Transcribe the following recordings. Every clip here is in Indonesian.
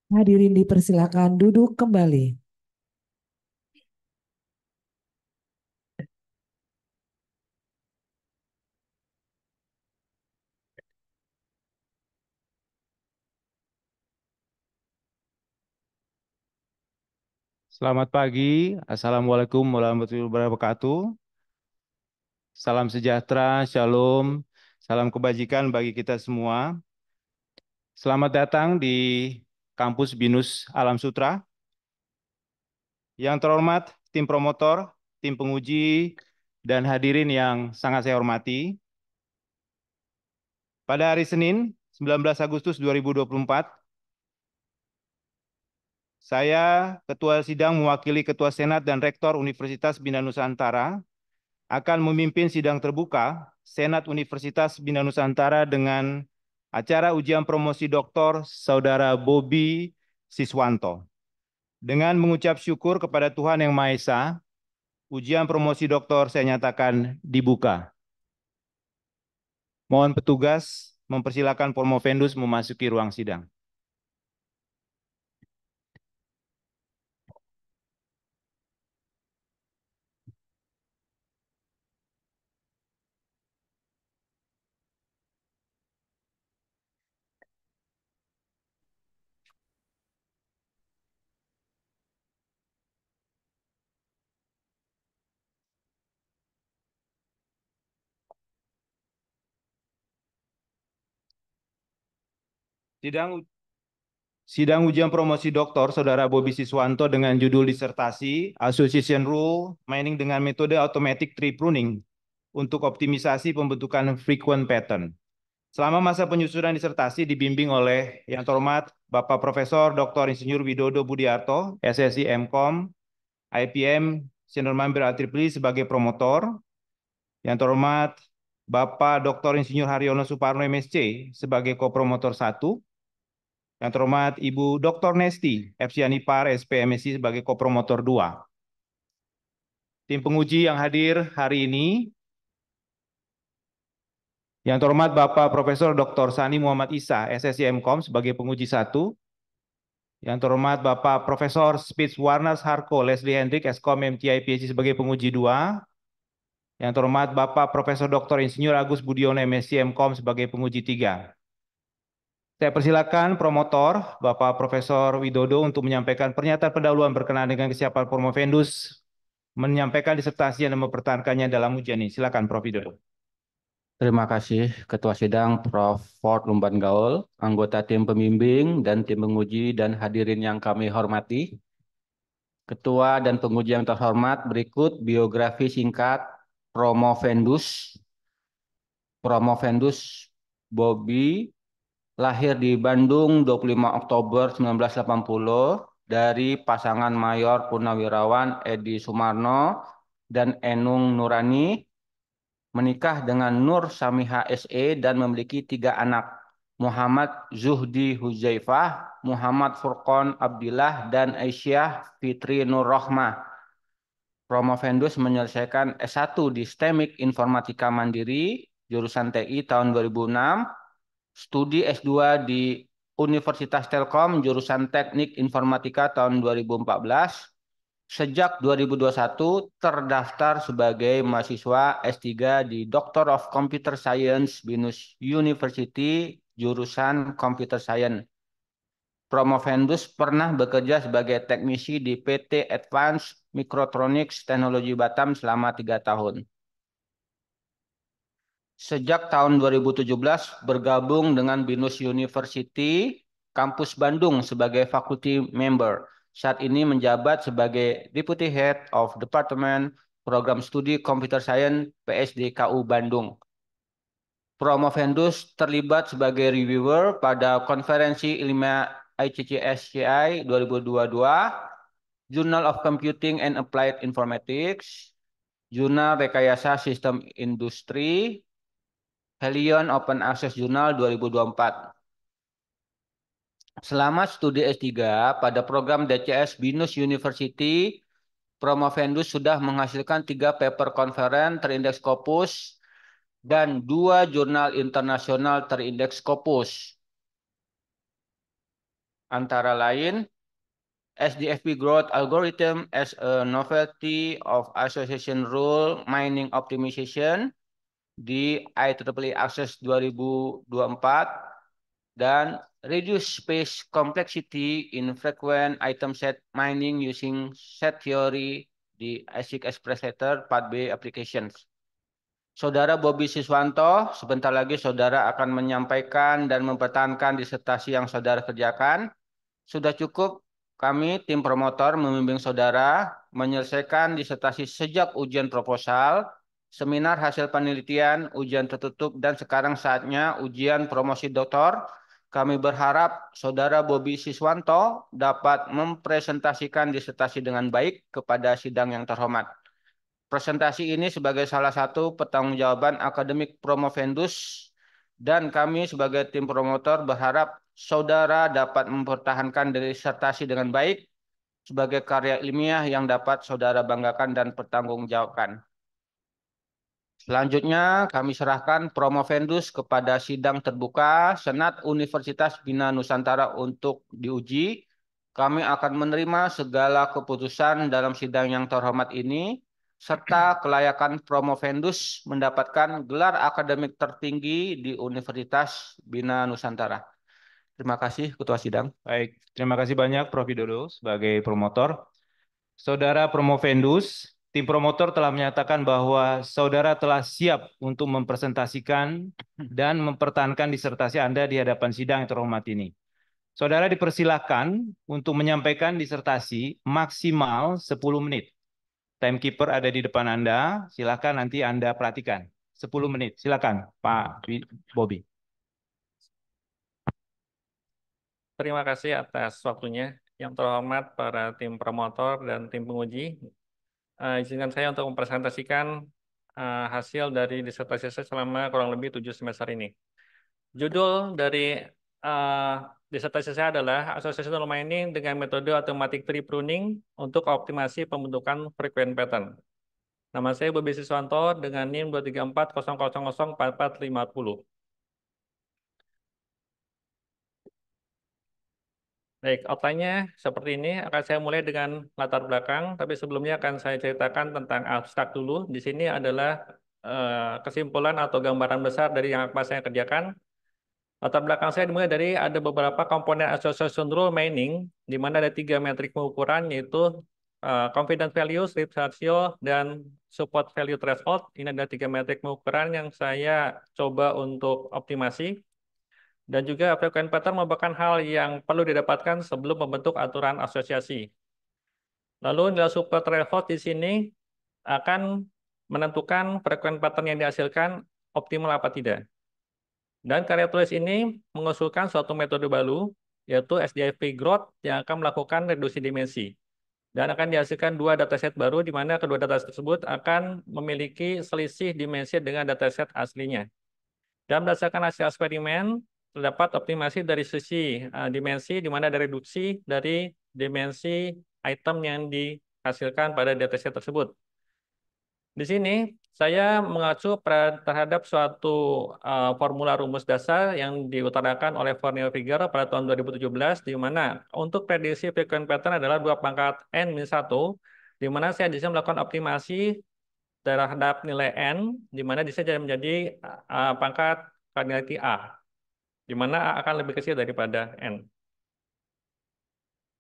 Hadirin dipersilakan duduk kembali. Selamat pagi, Assalamualaikum warahmatullahi wabarakatuh. Salam sejahtera, shalom, salam kebajikan bagi kita semua. Selamat datang di kampus BINUS Alam Sutra. Yang terhormat, tim promotor, tim penguji, dan hadirin yang sangat saya hormati. Pada hari Senin, 19 Agustus 2024, saya, Ketua Sidang mewakili Ketua Senat dan Rektor Universitas Bina Nusantara, akan memimpin sidang terbuka Senat Universitas Bina Nusantara dengan acara ujian promosi doktor Saudara Bobi Siswanto. Dengan mengucap syukur kepada Tuhan Yang Maha Esa, ujian promosi doktor saya nyatakan dibuka. Mohon petugas mempersilakan Promovendus memasuki ruang sidang. Sidang Sidang ujian promosi doktor Saudara Bobi Siswanto dengan judul disertasi Association Rule Mining dengan metode Automatic Tree Pruning untuk optimisasi pembentukan frequent pattern. Selama masa penyusunan disertasi dibimbing oleh yang terhormat Bapak Profesor Dr. Insinyur Widodo Budiarto, SSI MKOM, IPM, Senior Member IEEE sebagai promotor. Yang terhormat Bapak Dr. Insinyur Haryono Suparno MSC sebagai kopromotor 1. Yang terhormat Ibu Dr. Nesti, FCIanipar, SPMSI sebagai kopromotor 2. Tim penguji yang hadir hari ini, yang terhormat Bapak Profesor Dr. Sani Muhammad Isa, SSI MKOM sebagai penguji 1. Yang terhormat Bapak Profesor Spitz Warnas Harko Leslie Hendrik, Eskom MTI PhD sebagai penguji 2. Yang terhormat Bapak Profesor Dr. Insinyur Agus Budiono MSc MKOM sebagai penguji 3. Saya persilakan promotor Bapak Profesor Widodo untuk menyampaikan pernyataan pendahuluan berkenaan dengan kesiapan Promovendus menyampaikan disertasi dan mempertahankannya dalam ujian ini. Silakan Prof. Widodo. Terima kasih Ketua Sidang Prof. Ford Lumban Gaul, anggota tim pembimbing dan tim penguji dan hadirin yang kami hormati. Ketua dan penguji yang terhormat, berikut biografi singkat Promovendus. Promovendus Bobi lahir di Bandung 25 Oktober 1980 dari pasangan Mayor Purnawirawan Edi Sumarno dan Enung Nurani, menikah dengan Nur Samiha SE dan memiliki 3 anak, Muhammad Zuhdi Huzaifah, Muhammad Furqon Abdillah, dan Aisyah Fitri Nur Rohmah. Promovendus menyelesaikan S1 di STEMIK Informatika Mandiri, jurusan TI tahun 2006, studi S2 di Universitas Telkom, jurusan Teknik Informatika tahun 2014. Sejak 2021 terdaftar sebagai mahasiswa S3 di Doctor of Computer Science BINUS University, jurusan Computer Science. Promovendus pernah bekerja sebagai teknisi di PT Advanced Microtronics Technology Batam selama 3 tahun. Sejak tahun 2017 bergabung dengan BINUS University Kampus Bandung sebagai faculty member. Saat ini menjabat sebagai Deputy Head of Department Program Studi Computer Science PSDKU Bandung. Promovendus terlibat sebagai reviewer pada konferensi ilmiah ICCSCI 2022, Journal of Computing and Applied Informatics, Jurnal Rekayasa Sistem Industri, Helion Open Access Journal 2024. Selama studi S3 pada program DCS BINUS University, Promovendus sudah menghasilkan 3 paper konferen terindeks Scopus dan 2 jurnal internasional terindeks Scopus. antara lain SDFP growth algorithm as a novelty of association rule mining optimization di IEEE Access 2024 dan reduce space complexity in frequent item set mining using set theory di ASIC Express Letter Part B applications. Saudara Bobi Siswanto, sebentar lagi saudara akan menyampaikan dan mempertahankan disertasi yang saudara kerjakan. Sudah cukup kami tim promotor membimbing saudara menyelesaikan disertasi sejak ujian proposal, seminar hasil penelitian, ujian tertutup, dan sekarang saatnya ujian promosi doktor. Kami berharap saudara Bobi Siswanto dapat mempresentasikan disertasi dengan baik kepada sidang yang terhormat. Presentasi ini sebagai salah satu pertanggungjawaban akademik Promovendus dan kami sebagai tim promotor berharap saudara dapat mempertahankan disertasi dengan baik sebagai karya ilmiah yang dapat saudara banggakan dan pertanggungjawabkan. Selanjutnya kami serahkan Promovendus kepada sidang terbuka Senat Universitas Bina Nusantara untuk diuji. Kami akan menerima segala keputusan dalam sidang yang terhormat ini serta kelayakan Promovendus mendapatkan gelar akademik tertinggi di Universitas Bina Nusantara. Terima kasih Ketua Sidang. Baik, terima kasih banyak Prof. Widodo sebagai promotor. Saudara Promovendus, tim promotor telah menyatakan bahwa saudara telah siap untuk mempresentasikan dan mempertahankan disertasi Anda di hadapan sidang yang terhormat ini. Saudara dipersilakan untuk menyampaikan disertasi maksimal 10 menit. Timekeeper ada di depan Anda, silakan nanti Anda perhatikan. 10 menit, silakan Pak Bobi. Terima kasih atas waktunya. Yang terhormat para tim promotor dan tim penguji, izinkan saya untuk mempresentasikan hasil dari disertasi saya selama kurang lebih 7 semester ini. Judul dari disertasi saya adalah Associational Mining dengan metode Automatic Tree Pruning untuk optimasi pembentukan frequent pattern. Nama saya Bobi Siswanto dengan NIM 23400004450. Baik, outline-nya seperti ini. Akan saya mulai dengan latar belakang, tapi sebelumnya akan saya ceritakan tentang abstrak dulu. Di sini adalah kesimpulan atau gambaran besar dari yang akan saya kerjakan. Latar belakang saya dimulai dari ada beberapa komponen association rule mining, di mana ada 3 metrik pengukuran, yaitu confidence value, slip ratio, dan support value threshold. Ini ada 3 metrik pengukuran yang saya coba untuk optimasi. Dan juga frequent pattern merupakan hal yang perlu didapatkan sebelum membentuk aturan asosiasi. Lalu nilai support threshold di sini akan menentukan frequent pattern yang dihasilkan optimal apa tidak. Dan karya tulis ini mengusulkan suatu metode baru, yaitu SDFP growth yang akan melakukan reduksi dimensi. Dan akan dihasilkan 2 dataset baru, di mana kedua dataset tersebut akan memiliki selisih dimensi dengan dataset aslinya. Dan berdasarkan hasil eksperimen, terdapat optimasi dari sisi dimensi, di mana ada reduksi dari dimensi item yang dihasilkan pada dataset tersebut. Di sini saya mengacu terhadap suatu formula rumus dasar yang diutarakan oleh Fournier Figure pada tahun 2017, di mana untuk prediksi frequent pattern adalah 2 pangkat n-1, di mana saya di sini melakukan optimasi terhadap nilai n, di mana di sini menjadi pangkat cardinality A, di mana A akan lebih kecil daripada N.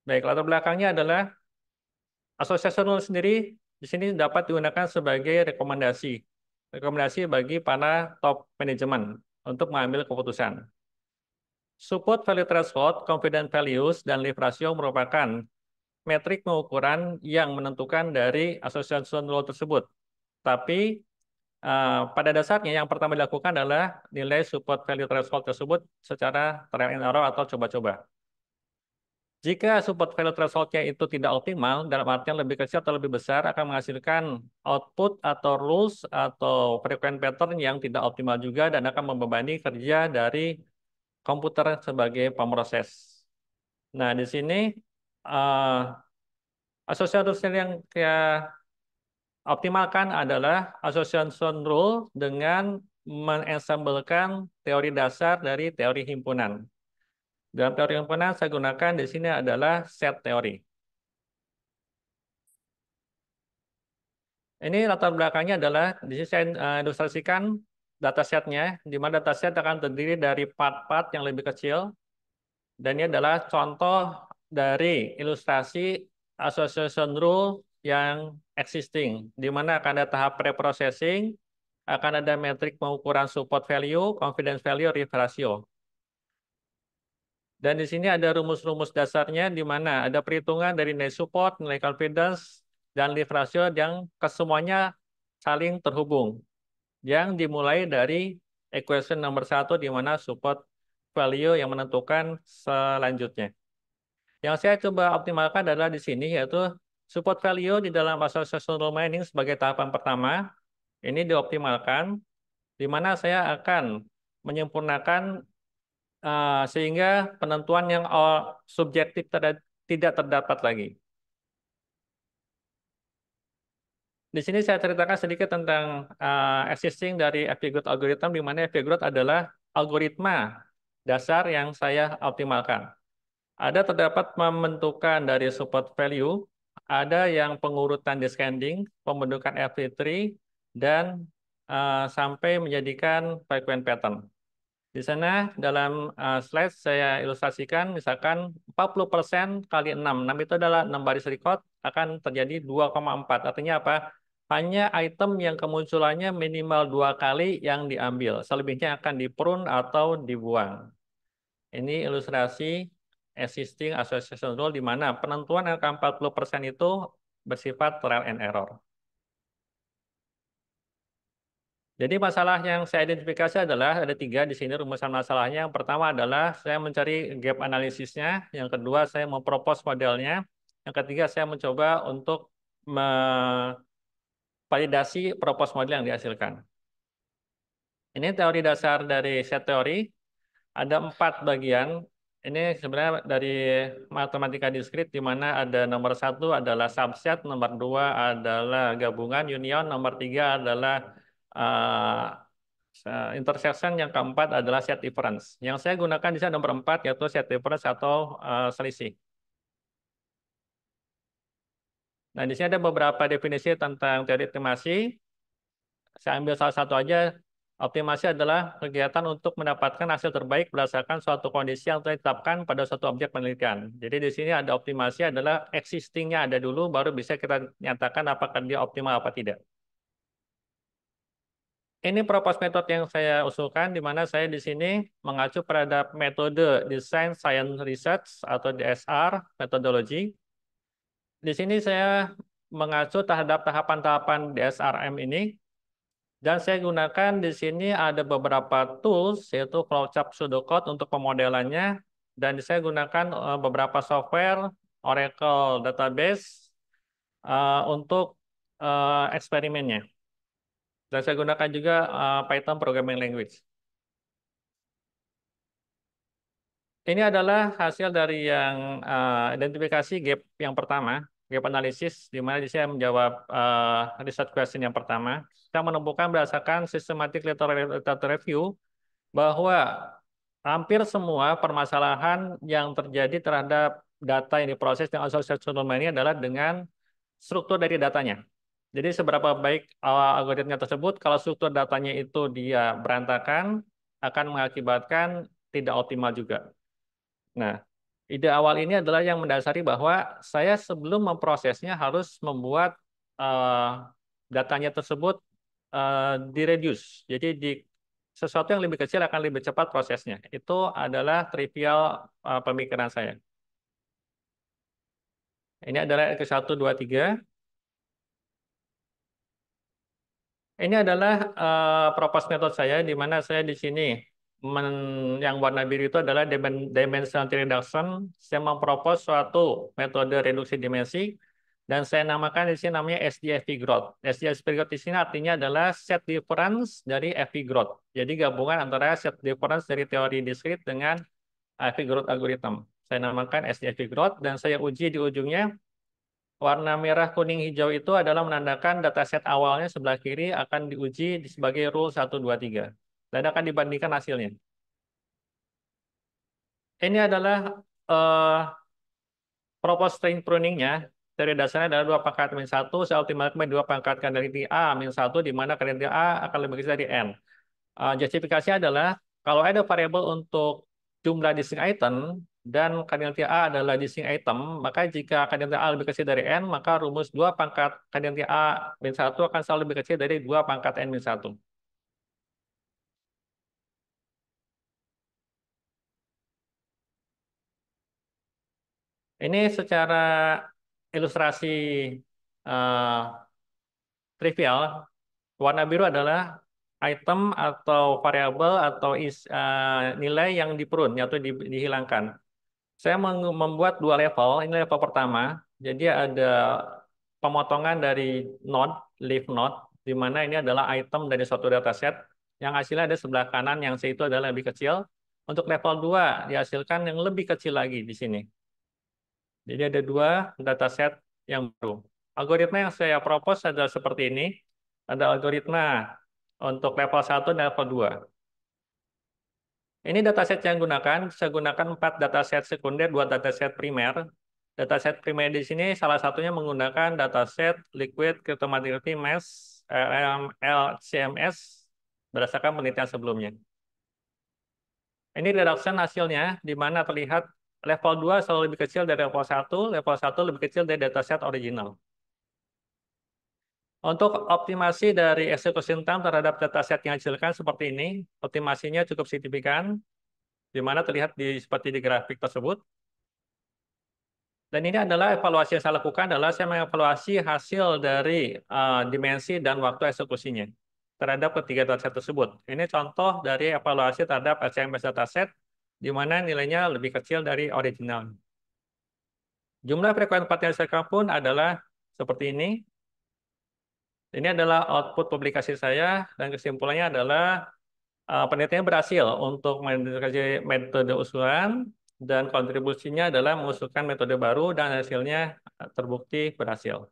Baik, latar belakangnya adalah association rule sendiri di sini dapat digunakan sebagai rekomendasi. Rekomendasi bagi para top manajemen untuk mengambil keputusan. Support value threshold, confidence values, dan leave ratio merupakan metrik pengukuran yang menentukan dari association rule tersebut. Tapi pada dasarnya yang pertama dilakukan adalah nilai support value threshold tersebut secara trial and error atau coba-coba. Jika support value threshold-nya itu tidak optimal, dalam artian lebih kecil atau lebih besar, akan menghasilkan output atau rules atau frequent pattern yang tidak optimal juga dan akan membebani kerja dari komputer sebagai pemroses. Nah, di sini association yang kita optimalkan adalah association rule dengan mensemblekan teori dasar dari teori himpunan. Dalam teori komponen saya gunakan di sini adalah set teori. Ini latar belakangnya adalah di sini saya ilustrasikan datasetnya, di mana dataset akan terdiri dari part-part yang lebih kecil, dan ini adalah contoh dari ilustrasi association rule yang existing, di mana akan ada tahap pre-processing, akan ada metrik pengukuran support value, confidence value, risk ratio. Dan di sini ada rumus-rumus dasarnya di mana ada perhitungan dari nilai support, nilai confidence, dan risk ratio yang kesemuanya saling terhubung. Yang dimulai dari equation nomor 1 di mana support value yang menentukan selanjutnya. Yang saya coba optimalkan adalah di sini yaitu support value di dalam associational mining sebagai tahapan pertama. Ini dioptimalkan di mana saya akan menyempurnakan sehingga penentuan yang subjektif tidak terdapat lagi. Di sini saya ceritakan sedikit tentang existing dari FP-Growth algorithm, di mana FP-Growth adalah algoritma dasar yang saya optimalkan. Ada terdapat pembentukan dari support value, ada yang pengurutan descending, pembentukan FP3, dan sampai menjadikan frequent pattern. Di sana dalam slide saya ilustrasikan misalkan 40% kali 6. 6 itu adalah 6 baris record akan terjadi 2,4. Artinya apa? Hanya item yang kemunculannya minimal 2 kali yang diambil. Selebihnya akan di-prune atau dibuang. Ini ilustrasi existing association rule di mana penentuan angka 40% itu bersifat trial and error. Jadi masalah yang saya identifikasi adalah ada 3 di sini rumusan masalahnya. Yang pertama adalah saya mencari gap analisisnya. Yang kedua saya mempropose modelnya. Yang ketiga saya mencoba untuk memvalidasi propose model yang dihasilkan. Ini teori dasar dari set teori. Ada 4 bagian. Ini sebenarnya dari matematika diskrit di mana ada nomor 1 adalah subset, nomor 2 adalah gabungan, union, nomor 3 adalah intersection, yang keempat adalah set difference. Yang saya gunakan di sini nomor 4 yaitu set difference atau selisih. Nah, di sini ada beberapa definisi tentang teori optimasi. Saya ambil salah satu aja. Optimasi adalah kegiatan untuk mendapatkan hasil terbaik berdasarkan suatu kondisi yang telah ditetapkan pada suatu objek penelitian. Jadi di sini ada optimasi adalah existing-nya ada dulu, baru bisa kita nyatakan apakah dia optimal apa tidak. Ini propose method yang saya usulkan, di mana saya di sini mengacu pada metode Design Science Research atau DSR methodology. Di sini saya mengacu terhadap tahapan-tahapan DSRM ini, dan saya gunakan di sini ada beberapa tools, yaitu flowchart pseudocode untuk pemodelannya, dan saya gunakan beberapa software, Oracle Database, untuk eksperimennya. Dan saya gunakan juga Python Programming Language. Ini adalah hasil dari yang identifikasi gap yang pertama, gap analisis, di mana saya menjawab research question yang pertama. Kita menemukan berdasarkan systematic literature review bahwa hampir semua permasalahan yang terjadi terhadap data yang diproses dengan associational mining adalah dengan struktur dari datanya. Jadi seberapa baik algoritma tersebut, kalau struktur datanya itu dia berantakan, akan mengakibatkan tidak optimal juga. Nah, ide awal ini adalah yang mendasari bahwa saya sebelum memprosesnya harus membuat datanya tersebut di-reduce. Jadi sesuatu yang lebih kecil akan lebih cepat prosesnya. Itu adalah trivial pemikiran saya. Ini adalah ke-1, 2, 3. Ini adalah propose method saya, di mana saya di sini yang warna biru itu adalah dimensionality reduction. Saya mempropose suatu metode reduksi dimensi, dan saya namakan di sini namanya SDFV growth. SDFV growth di sini artinya adalah set difference dari FV growth. Jadi gabungan antara set difference dari teori diskrit dengan FV growth algorithm. Saya namakan SDFV growth, dan saya uji di ujungnya. Warna merah, kuning, hijau itu adalah menandakan dataset awalnya sebelah kiri akan diuji sebagai rule 1, 2, 3. Dan akan dibandingkan hasilnya. Ini adalah eh, proposed string pruning-nya. Dari dasarnya adalah 2 pangkat min 1, saya optimalkan 2 pangkat kardinality A min 1, di mana kardinality A akan lebih kecil dari N. Justifikasi adalah kalau ada variabel untuk jumlah distinct item dan kardinality A adalah distinct item, maka jika kardinality A lebih kecil dari N, maka rumus 2 pangkat kardinality A min 1 akan selalu lebih kecil dari 2 pangkat N min 1. Ini secara ilustrasi eh, trivial, warna biru adalah item atau variabel atau nilai yang diprun atau dihilangkan. Saya membuat 2 level. Ini level pertama. Jadi ada pemotongan dari node, leaf node, di mana ini adalah item dari suatu dataset yang hasilnya ada sebelah kanan yang C itu adalah lebih kecil. Untuk level 2 dihasilkan yang lebih kecil lagi di sini. Jadi ada 2 dataset yang baru. Algoritma yang saya propose adalah seperti ini. Ada algoritma untuk level 1 dan level 2. Ini dataset yang gunakan, saya gunakan 4 dataset sekunder, 2 dataset primer. Dataset primer di sini salah satunya menggunakan dataset liquid cryptography mass LCMS berdasarkan penelitian sebelumnya. Ini reduction hasilnya, di mana terlihat level 2 selalu lebih kecil dari level 1 lebih kecil dari dataset original. Untuk optimasi dari execution time terhadap dataset yang dihasilkan seperti ini, optimasinya cukup signifikan, di mana terlihat seperti di grafik tersebut. Dan ini adalah evaluasi yang saya lakukan adalah saya mengevaluasi hasil dari dimensi dan waktu eksekusinya terhadap ketiga dataset tersebut. Ini contoh dari evaluasi terhadap LCMS dataset, di mana nilainya lebih kecil dari original. Jumlah frekuensi part yang dihasilkan pun adalah seperti ini. Ini adalah output publikasi saya, dan kesimpulannya adalah penelitian berhasil untuk mendekati metode usulan, dan kontribusinya adalah mengusulkan metode baru dan hasilnya terbukti berhasil.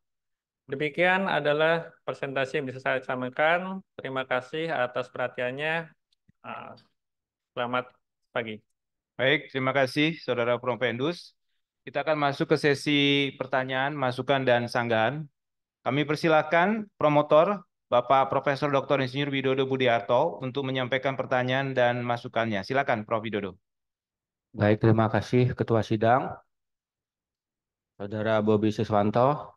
Demikian adalah presentasi yang bisa saya sampaikan. Terima kasih atas perhatiannya. Ah, Selamat pagi. Baik, terima kasih Saudara Propendus. Kita akan masuk ke sesi pertanyaan, masukan, dan sanggahan. Kami persilakan promotor Bapak Profesor Dr. Insinyur Widodo Budiarto untuk menyampaikan pertanyaan dan masukannya. Silakan Prof. Widodo. Baik, terima kasih Ketua Sidang, Saudara Bobi Siswanto.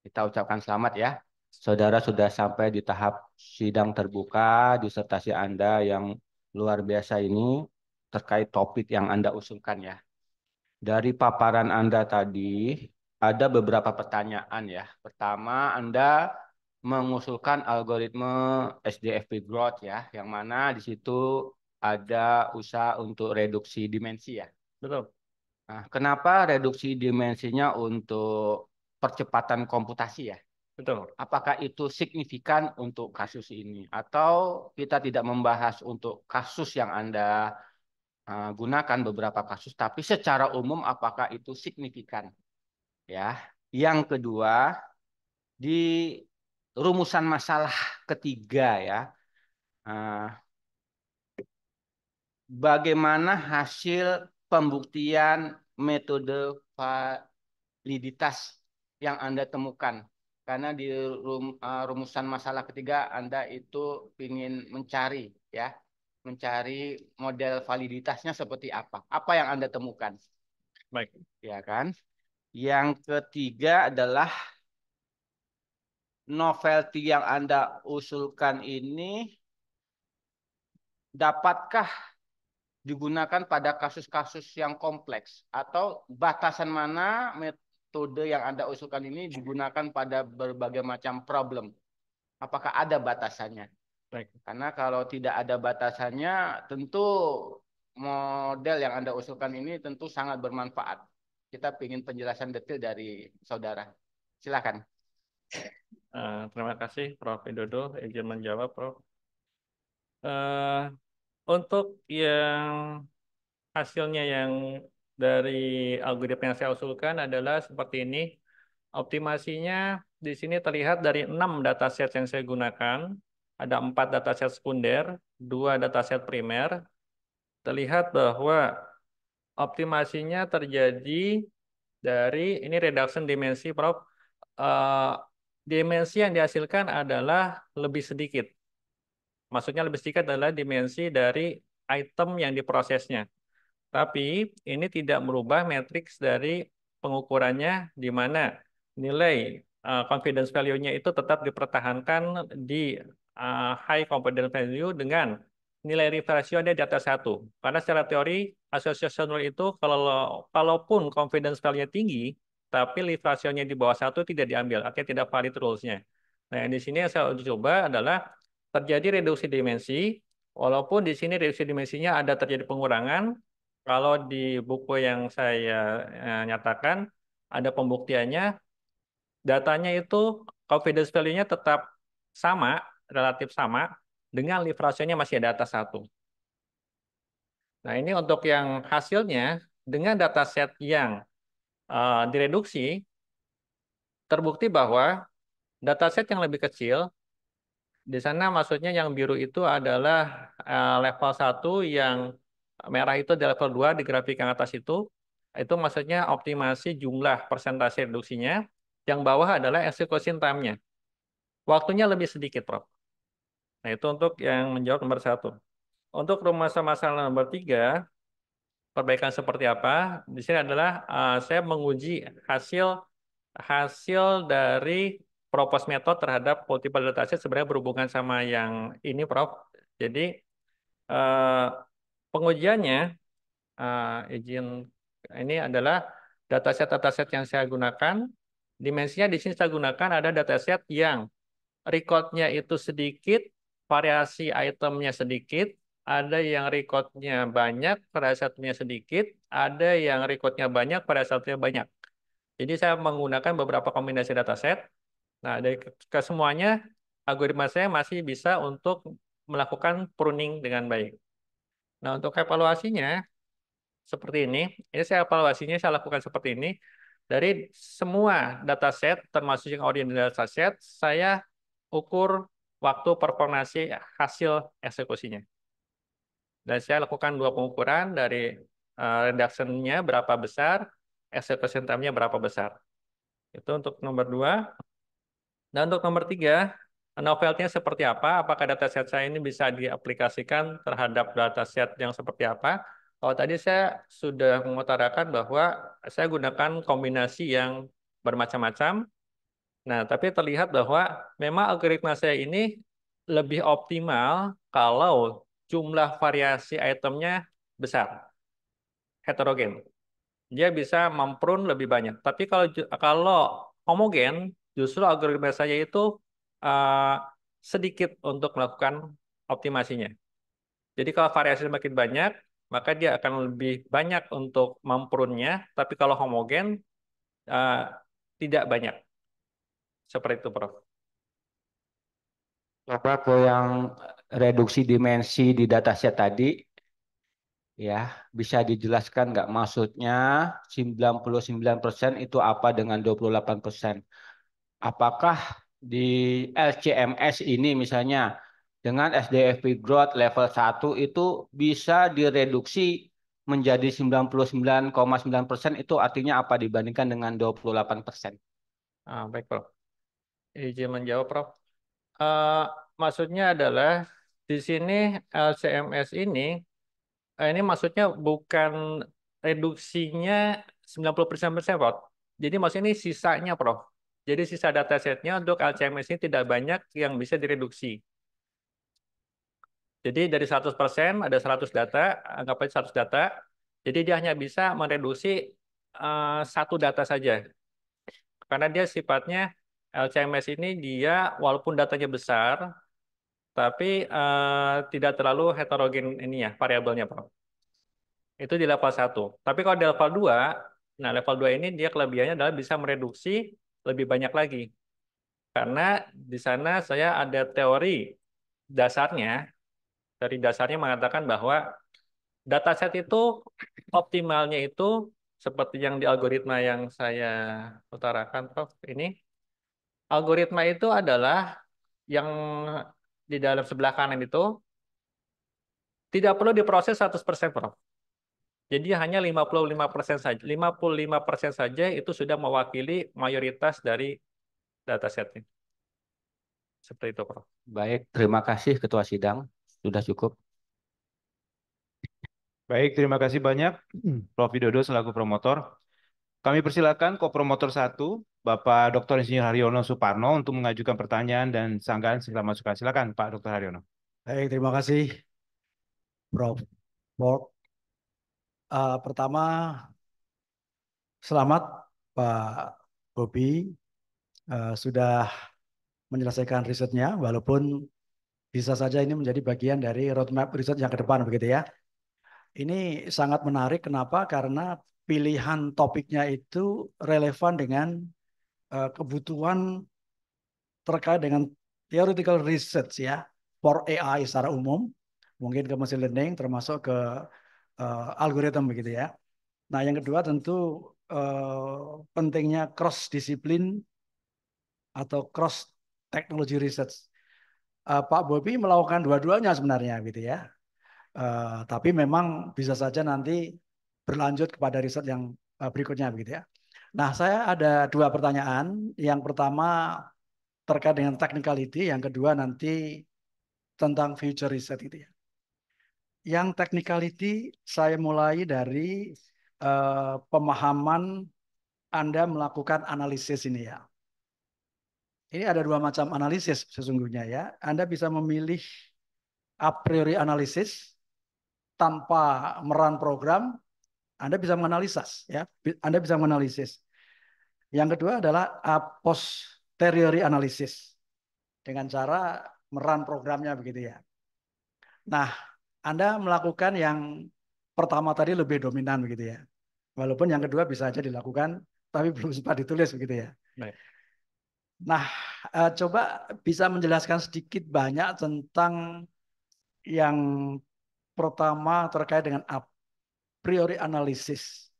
Kita ucapkan selamat ya. Saudara sudah sampai di tahap sidang terbuka disertasi Anda yang luar biasa ini terkait topik yang Anda usulkan ya. Dari paparan Anda tadi, ada beberapa pertanyaan ya. Pertama, Anda mengusulkan algoritma SDFP growth ya, yang mana di situ ada usaha untuk reduksi dimensi ya. Betul. Nah, kenapa reduksi dimensinya untuk percepatan komputasi ya? Betul. Apakah itu signifikan untuk kasus ini? Atau kita tidak membahas untuk kasus yang Anda gunakan beberapa kasus, tapi secara umum apakah itu signifikan? Ya. Yang kedua, di rumusan masalah ketiga ya, bagaimana hasil pembuktian metode validitas yang Anda temukan? Karena di rumusan masalah ketiga Anda itu ingin mencari ya, mencari model validitasnya seperti apa? Apa yang Anda temukan? Baik. Ya kan? Yang ketiga adalah novelty yang Anda usulkan ini dapatkah digunakan pada kasus-kasus yang kompleks atau batasan mana metode yang Anda usulkan ini digunakan pada berbagai macam problem? Apakah ada batasannya? Baik. Karena kalau tidak ada batasannya, tentu model yang Anda usulkan ini tentu sangat bermanfaat. Kita ingin penjelasan detail dari saudara. Silakan. Terima kasih Prof. Widodo. Izin menjawab, Prof. Untuk yang hasilnya yang dari algoritma yang saya usulkan adalah seperti ini. Optimasinya di sini terlihat dari 6 dataset yang saya gunakan. Ada 4 dataset sekunder, 2 dataset primer. Terlihat bahwa optimasinya terjadi dari ini reduction dimensi, Prof. Eh, dimensi yang dihasilkan adalah lebih sedikit. Maksudnya lebih sedikit adalah dimensi dari item yang diprosesnya. Tapi ini tidak merubah matriks dari pengukurannya di mana nilai confidence value-nya itu tetap dipertahankan di high confidence value dengan nilai risk ratio-nya di atas 1. Karena secara teori association rule itu kalaupun confidence value-nya tinggi, tapi risk ratio-nya di bawah 1 tidak diambil, artinya tidak valid rules-nya. Nah, yang di sini yang saya uji coba adalah terjadi reduksi dimensi, walaupun di sini reduksi dimensinya ada terjadi pengurangan. Kalau di buku yang saya nyatakan ada pembuktiannya, datanya itu confidence value-nya tetap sama, relatif sama, dengan leave ratio-nya masih ada atas 1. Nah, ini untuk yang hasilnya, dengan dataset yang direduksi, terbukti bahwa dataset yang lebih kecil, di sana maksudnya yang biru itu adalah level 1, yang merah itu di level 2 di grafik yang atas itu maksudnya optimasi jumlah persentase reduksinya, yang bawah adalah execution time-nya. Waktunya lebih sedikit, Prof. Nah, itu untuk yang menjawab nomor 1. Untuk rumus masalah nomor 3, perbaikan seperti apa? Di sini adalah saya menguji hasil dari propose method terhadap multiple dataset sebenarnya berhubungan sama yang ini, Prof. Jadi eh, pengujiannya izin ini adalah dataset yang saya gunakan. Dimensinya di sini saya gunakan ada dataset yang recordnya itu sedikit, variasi itemnya sedikit, ada yang recordnya banyak, variasi itemnya sedikit, ada yang recordnya banyak, variasi itemnya banyak. Jadi saya menggunakan beberapa kombinasi dataset. Nah, dari kesemuanya, algoritma saya masih bisa untuk melakukan pruning dengan baik. Nah, untuk evaluasinya, seperti ini. Ini saya evaluasinya saya lakukan seperti ini. Dari semua dataset, termasuk yang original dataset, saya ukur waktu performasi hasil eksekusinya. Dan saya lakukan 2 pengukuran dari reduction-nya berapa besar, execution time-nya berapa besar. Itu untuk nomor 2. Dan untuk nomor 3, novelty-nya seperti apa? Apakah dataset saya ini bisa diaplikasikan terhadap dataset yang seperti apa? Kalau tadi saya sudah mengutarakan bahwa saya gunakan kombinasi yang bermacam-macam. Nah, tapi terlihat bahwa memang algoritma saya ini lebih optimal kalau jumlah variasi itemnya besar, heterogen. Dia bisa memprune lebih banyak. Tapi kalau homogen, justru algoritma saya itu uh, sedikit untuk melakukan optimasinya. Jadi kalau variasi semakin banyak, maka dia akan lebih banyak untuk memprune-nya. Tapi kalau homogen, uh, tidak banyak. Seperti itu, Prof. Coba ke yang reduksi dimensi di dataset tadi, ya, bisa dijelaskan nggak maksudnya 99% itu apa dengan 28%? Apakah di LCMS ini misalnya dengan SDFP growth level 1 itu bisa direduksi menjadi 99,9%, itu artinya apa dibandingkan dengan 28%? Baik, Prof. Izin menjawab, Prof. Eh, maksudnya adalah di sini LCMS ini maksudnya bukan reduksinya 90%, Prof. Jadi maksudnya ini sisanya, Prof. Jadi sisa datasetnya untuk LCMS ini tidak banyak yang bisa direduksi. Jadi dari 100% ada 100 data, anggap aja 100 data. Jadi dia hanya bisa mereduksi satu data saja. Karena dia sifatnya LCMS ini dia walaupun datanya besar, tapi tidak terlalu heterogen ini ya variabelnya, Prof. Itu di level 1. Tapi kalau di level 2, nah level 2 ini dia kelebihannya adalah bisa mereduksi lebih banyak lagi. Karena di sana saya ada teori dasarnya, dari dasarnya mengatakan bahwa dataset itu optimalnya itu seperti yang di algoritma yang saya utarakan, Prof. Ini algoritma itu adalah yang di dalam sebelah kanan itu tidak perlu diproses 100%, Prof. Jadi hanya 55% saja, 55% saja itu sudah mewakili mayoritas dari datasetnya. Seperti itu, Prof. Baik, terima kasih Ketua Sidang. Sudah cukup. Baik, terima kasih banyak Prof. Widodo selaku promotor. Kami persilakan kopromotor 1, Bapak Dr. Insinyur Haryono Suparno untuk mengajukan pertanyaan dan sanggahan segala masukan. Silakan Pak Dr. Haryono. Baik, terima kasih Prof. Borg. Pertama, selamat Pak Bobi sudah menyelesaikan risetnya, walaupun bisa saja ini menjadi bagian dari roadmap riset yang ke depan, begitu ya. Ini sangat menarik, kenapa? Karena pilihan topiknya itu relevan dengan kebutuhan terkait dengan theoretical research ya, for AI secara umum, mungkin ke machine learning, termasuk ke algoritma begitu ya. Nah, yang kedua tentu pentingnya cross disiplin atau cross technology research. Pak Bobi melakukan dua-duanya sebenarnya gitu ya. Tapi memang bisa saja nanti berlanjut kepada riset yang berikutnya begitu ya. Nah, saya ada dua pertanyaan. Yang pertama terkait dengan technicality, yang kedua nanti tentang future research gitu ya. Yang technicality saya mulai dari pemahaman Anda melakukan analisis ini ya. Ini ada dua macam analisis sesungguhnya ya. Anda bisa memilih a priori analisis tanpa meran program, Anda bisa menganalisis ya. Anda bisa menganalisis. Yang kedua adalah a posteriori analisis dengan cara meran programnya begitu ya. Nah, Anda melakukan yang pertama tadi lebih dominan begitu ya. Walaupun yang kedua bisa saja dilakukan, tapi belum sempat ditulis begitu ya. Baik. Nah, coba bisa menjelaskan sedikit banyak tentang yang pertama terkait dengan a priori analisis.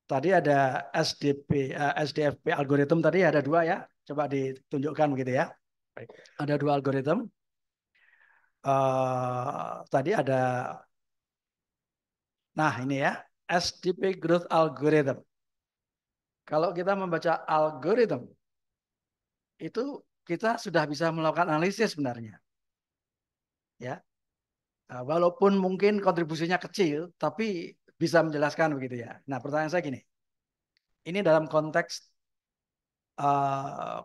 Tadi ada SDFP algoritma tadi ada dua ya. Coba ditunjukkan begitu ya. Baik. Ada dua algoritma. Tadi ada, nah ini ya, SDP growth algorithm. Kalau kita membaca algoritma, itu kita sudah bisa melakukan analisis sebenarnya. Ya, walaupun mungkin kontribusinya kecil, tapi bisa menjelaskan begitu ya. Nah, pertanyaan saya gini, ini dalam konteks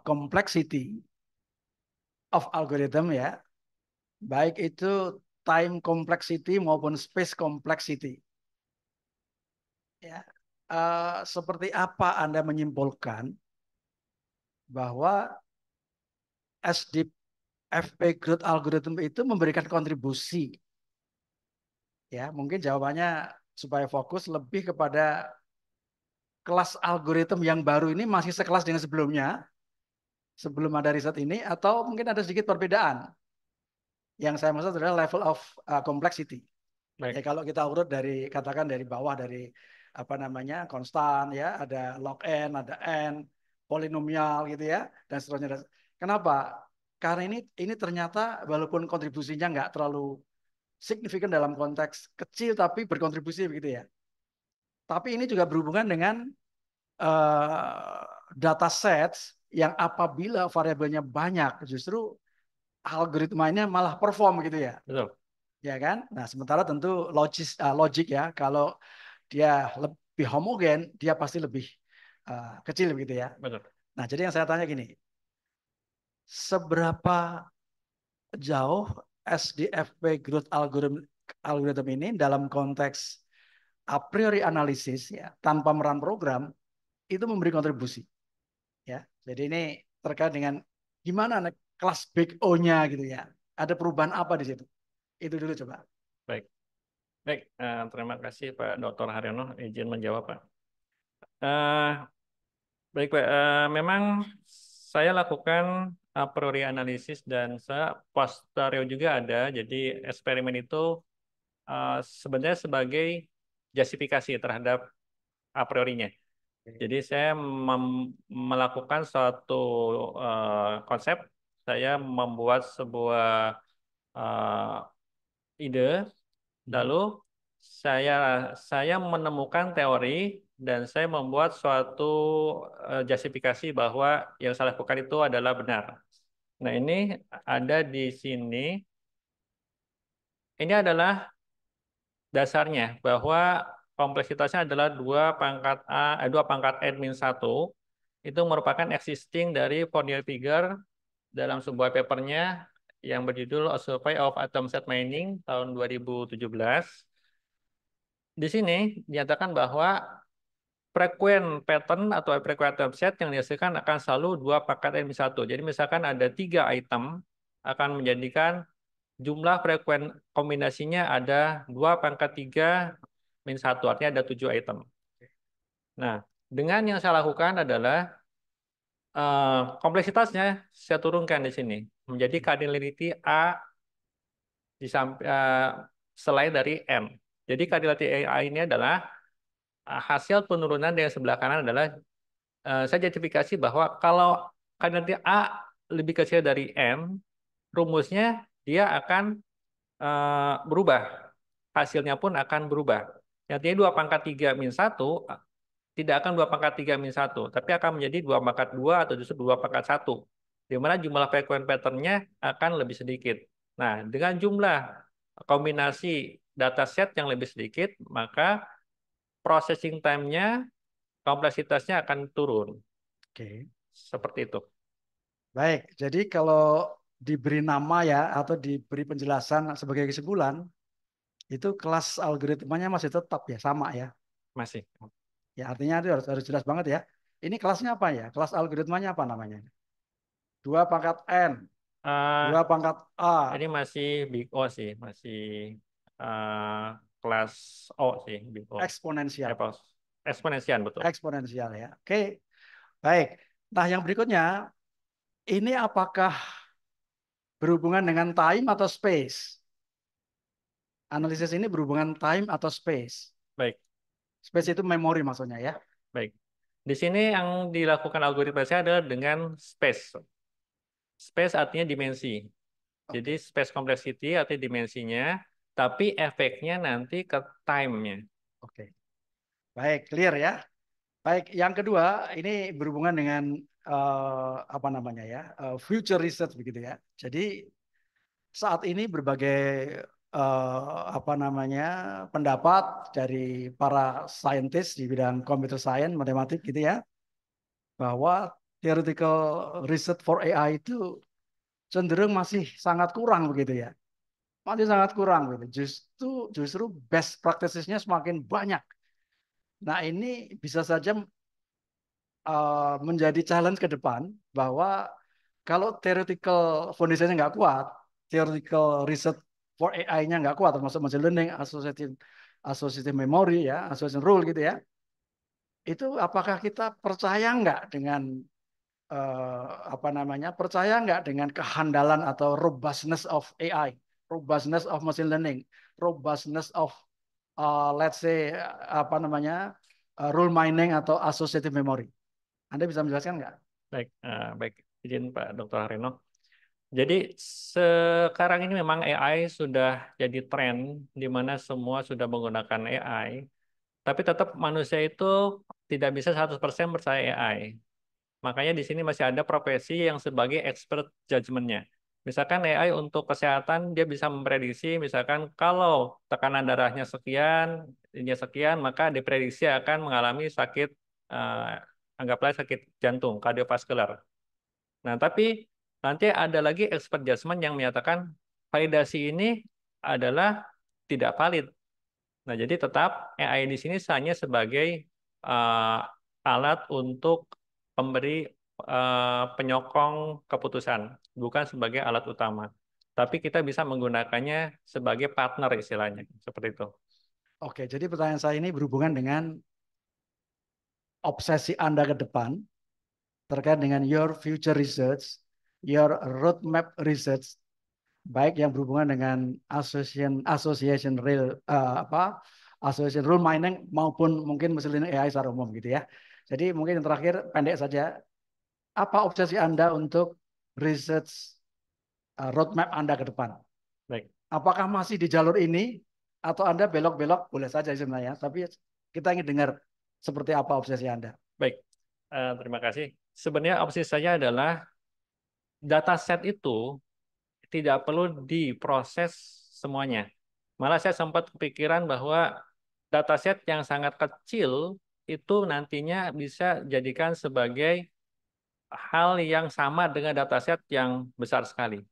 complexity of algorithm ya, baik itu time complexity maupun space complexity. Ya, seperti apa Anda menyimpulkan bahwa SDFP growth algorithm itu memberikan kontribusi? Ya, mungkin jawabannya supaya fokus lebih kepada kelas algoritma yang baru ini masih sekelas dengan sebelumnya, sebelum ada riset ini, atau mungkin ada sedikit perbedaan. Yang saya maksud adalah level of complexity. Baik. Ya, kalau kita urut dari, katakan dari bawah, dari apa namanya, konstan ya, ada log n, ada n, polinomial gitu ya, dan seterusnya. Kenapa? Karena ini ternyata walaupun kontribusinya nggak terlalu signifikan dalam konteks kecil, tapi berkontribusi begitu ya. Tapi ini juga berhubungan dengan data sets yang apabila variabelnya banyak, justru algoritmanya malah perform gitu ya. Betul. Ya kan? Nah, sementara tentu logik ya, kalau dia lebih homogen, dia pasti lebih kecil begitu ya. Betul. Nah, jadi yang saya tanya gini, seberapa jauh SDFP growth algorithm ini dalam konteks a priori analisis ya, tanpa meran program, itu memberi kontribusi. Ya, jadi ini terkait dengan gimana kelas big O-nya gitu ya. Ada perubahan apa di situ? Itu dulu coba. Baik. Baik, terima kasih Pak Dr. Haryono izin menjawab Pak. Baik Pak, memang saya lakukan a priori analisis dan saya posterior juga ada. Jadi eksperimen itu sebenarnya sebagai justifikasi terhadap a priorinya. Jadi saya melakukan suatu konsep, saya membuat sebuah ide, lalu saya menemukan teori dan saya membuat suatu justifikasi bahwa yang saya lakukan itu adalah benar. Nah, ini ada di sini. Ini adalah dasarnya bahwa kompleksitasnya adalah 2 pangkat n-1 itu merupakan existing dari Fourier figure dalam sebuah papernya yang berjudul A Survey of Atom Set Mining tahun 2017. Di sini dinyatakan bahwa frekuens pattern atau frekuens atom set yang dihasilkan akan selalu 2 pangkat n-1. Jadi misalkan ada 3 item akan menjadikan jumlah frekuens kombinasinya ada 2 pangkat 3 min 1, artinya ada 7 item. Nah, dengan yang saya lakukan adalah kompleksitasnya saya turunkan di sini menjadi cardinality A selain dari M. Jadi cardinality A ini adalah hasil penurunan yang sebelah kanan adalah saya justifikasi bahwa kalau cardinality A lebih kecil dari M, rumusnya dia akan berubah. Hasilnya pun akan berubah. Artinya 2 pangkat 3 min 1 tidak akan 2 pangkat 3 min 1, tapi akan menjadi 2 pangkat 2 atau justru 2 pangkat 1. Di mana jumlah frekuens pattern-nya akan lebih sedikit. Nah, dengan jumlah kombinasi dataset yang lebih sedikit, maka processing time-nya, kompleksitasnya akan turun. Oke. Seperti itu. Baik, jadi kalau diberi nama ya atau diberi penjelasan sebagai kesimpulan, itu kelas algoritmanya masih tetap ya, sama ya. Masih. Ya artinya itu harus jelas banget ya. Ini kelasnya apa ya? Kelas algoritmanya apa namanya? 2 pangkat N, 2 pangkat A. Ini masih Big O sih, masih kelas O sih, Big O. Eksponensial. Eksponensial, betul. Eksponensial ya. Oke, baik. Nah yang berikutnya, ini apakah berhubungan dengan time atau space? Analisis ini berhubungan time atau space? Baik. Space itu memori maksudnya ya. Baik. Di sini yang dilakukan algoritma saya adalah dengan space. Space artinya dimensi. Jadi space complexity artinya dimensinya, tapi efeknya nanti ke time-nya. Oke. Baik, clear ya. Baik, yang kedua ini berhubungan dengan apa namanya ya, future research begitu ya. Jadi saat ini berbagai apa namanya pendapat dari para saintis di bidang computer science, matematik gitu ya, bahwa theoretical research for AI itu cenderung masih sangat kurang begitu ya, masih sangat kurang gitu. Justru best practices-nya semakin banyak. Nah ini bisa saja menjadi challenge ke depan bahwa kalau theoretical foundation-nya nggak kuat, theoretical research for AI-nya nggak kuat, termasuk machine learning, associative memory, ya, association rule gitu ya, itu apakah kita percaya nggak dengan apa namanya, percaya nggak dengan kehandalan atau robustness of AI, robustness of machine learning, robustness of let's say apa namanya rule mining atau associative memory. Anda bisa menjelaskan nggak? Baik, baik. Izin Pak Dr. Hareno. Jadi sekarang ini memang AI sudah jadi tren di mana semua sudah menggunakan AI, tapi tetap manusia itu tidak bisa 100% percaya AI. Makanya di sini masih ada profesi yang sebagai expert judgment-nya. Misalkan AI untuk kesehatan, dia bisa memprediksi, misalkan kalau tekanan darahnya sekian, ininya sekian, maka diprediksi akan mengalami sakit, anggaplah sakit jantung, kardiovaskular. Nah, tapi nanti ada lagi expert judgment yang menyatakan validasi ini adalah tidak valid. Nah, jadi tetap AI di sini hanya sebagai alat untuk pemberi penyokong keputusan, bukan sebagai alat utama. Tapi kita bisa menggunakannya sebagai partner istilahnya, seperti itu. Oke, jadi pertanyaan saya ini berhubungan dengan obsesi Anda ke depan terkait dengan your future research, your roadmap research, baik yang berhubungan dengan association real association rule mining maupun mungkin machine learning AI secara umum gitu ya. Jadi mungkin yang terakhir pendek saja, apa obsesi Anda untuk research roadmap Anda ke depan? Baik. Apakah masih di jalur ini Atau Anda belok-belok boleh saja sebenarnya, tapi kita ingin dengar seperti apa obsesi Anda. Baik, terima kasih. Sebenarnya opsi saya adalah dataset itu tidak perlu diproses semuanya. Malah saya sempat kepikiran bahwa dataset yang sangat kecil itu nantinya bisa jadikan sebagai hal yang sama dengan dataset yang besar sekali.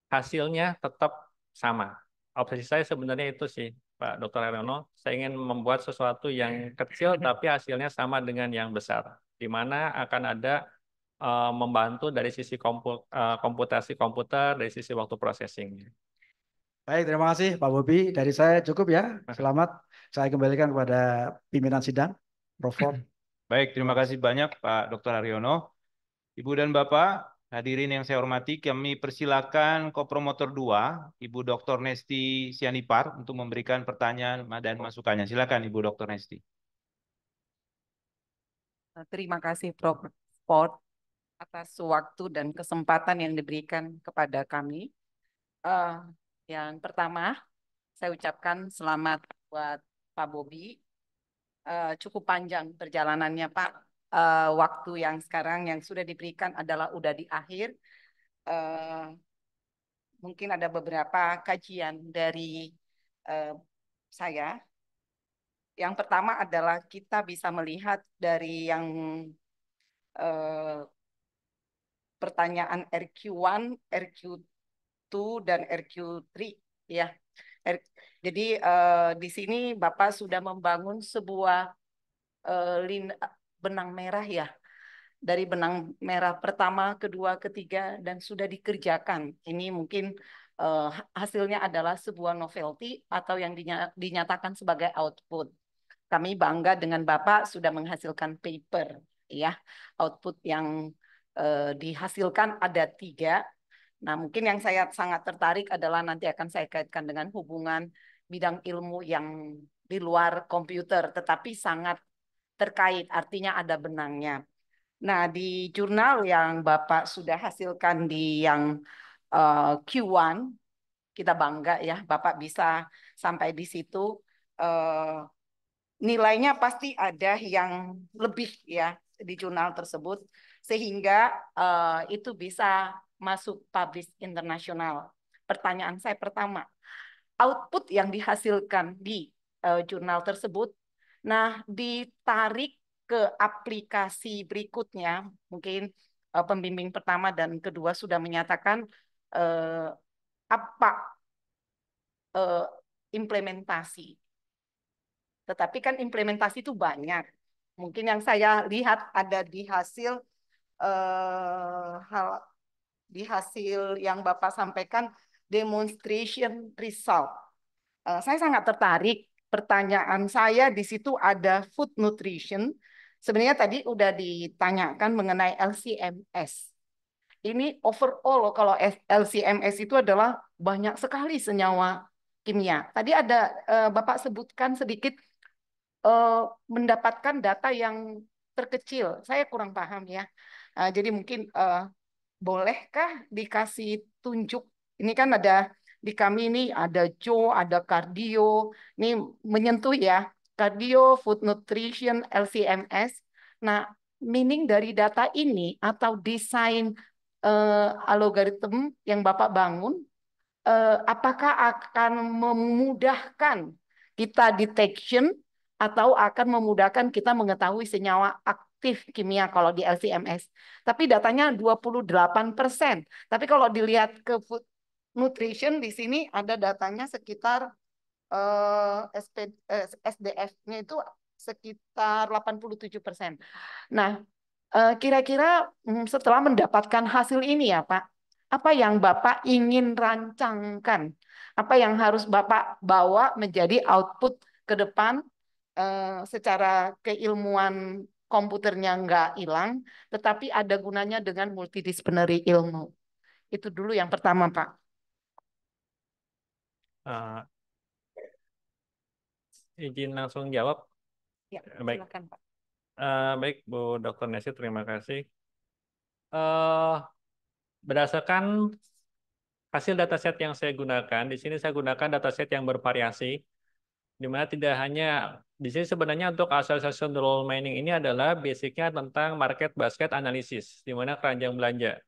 Hasilnya tetap sama. Obsesi saya sebenarnya itu sih, Pak Dr. Haryono. Saya ingin membuat sesuatu yang kecil tapi hasilnya sama dengan yang besar, di mana akan ada membantu dari sisi komputasi komputer, dari sisi waktu processing. Baik, terima kasih Pak Bobi. Dari saya cukup ya. Selamat. Saya kembalikan kepada pimpinan sidang, Prof. Ford. Baik, terima kasih banyak Pak Dr. Haryono. Ibu dan Bapak, hadirin yang saya hormati, kami persilakan kopromotor 2, Ibu Dr. Nesti Sianipar untuk memberikan pertanyaan dan masukannya. Silakan Ibu Dr. Nesti. Terima kasih Prof. Ford atas waktu dan kesempatan yang diberikan kepada kami. Yang pertama, saya ucapkan selamat buat Pak Bobi. Cukup panjang perjalanannya Pak. Waktu yang sekarang yang sudah diberikan adalah udah di akhir. Mungkin ada beberapa kajian dari saya. Yang pertama adalah kita bisa melihat dari yang pertanyaan RQ1, RQ2, dan RQ3 ya. Jadi di sini Bapak sudah membangun sebuah benang merah ya. Dari benang merah pertama, kedua, ketiga, dan sudah dikerjakan. Ini mungkin hasilnya adalah sebuah novelty atau yang dinyatakan sebagai output. Kami bangga dengan Bapak sudah menghasilkan paper, ya. Output yang dihasilkan ada 3. Nah, mungkin yang saya sangat tertarik adalah nanti akan saya kaitkan dengan hubungan bidang ilmu yang di luar komputer, tetapi sangat terkait, artinya ada benangnya. Nah, di jurnal yang Bapak sudah hasilkan di yang Q1, kita bangga ya, Bapak bisa sampai di situ. Nilainya pasti ada yang lebih ya di jurnal tersebut, sehingga itu bisa masuk publish internasional. Pertanyaan saya pertama, output yang dihasilkan di jurnal tersebut, nah ditarik ke aplikasi berikutnya, mungkin pembimbing pertama dan kedua sudah menyatakan apa implementasi. Tetapi kan implementasi itu banyak. Mungkin yang saya lihat ada di hasil yang Bapak sampaikan demonstration result. Saya sangat tertarik. Pertanyaan saya di situ ada food nutrition. Sebenarnya tadi udah ditanyakan mengenai LCMS. Ini overall kalau LCMS itu adalah banyak sekali senyawa kimia. Tadi ada Bapak sebutkan sedikit mendapatkan data yang terkecil. Saya kurang paham ya. Jadi mungkin bolehkah dikasih tunjuk? Ini kan ada di kami ini ada Joe, ada kardio. Ini menyentuh ya kardio, food nutrition, LCMS. Nah, meaning dari data ini atau desain algoritma yang Bapak bangun, apakah akan memudahkan kita detection atau akan memudahkan kita mengetahui senyawa aktif kimia kalau di LCMS. Tapi datanya 28%. Tapi kalau dilihat ke food nutrition di sini ada datanya sekitar SDF-nya itu sekitar 87%. Nah, kira-kira setelah mendapatkan hasil ini ya Pak, apa yang Bapak ingin rancangkan? Apa yang harus Bapak bawa menjadi output ke depan secara keilmuan komputernya nggak hilang, tetapi ada gunanya dengan multidisipliner ilmu. Itu dulu yang pertama, Pak. Izin langsung jawab. Ya, Baik. silakan, Pak. Baik, Bu Dr. Nesi, terima kasih. Berdasarkan hasil dataset yang saya gunakan, di sini saya gunakan dataset yang bervariasi. Di mana tidak hanya di sini sebenarnya untuk association rule mining ini adalah basicnya tentang market basket analysis, di mana keranjang belanja.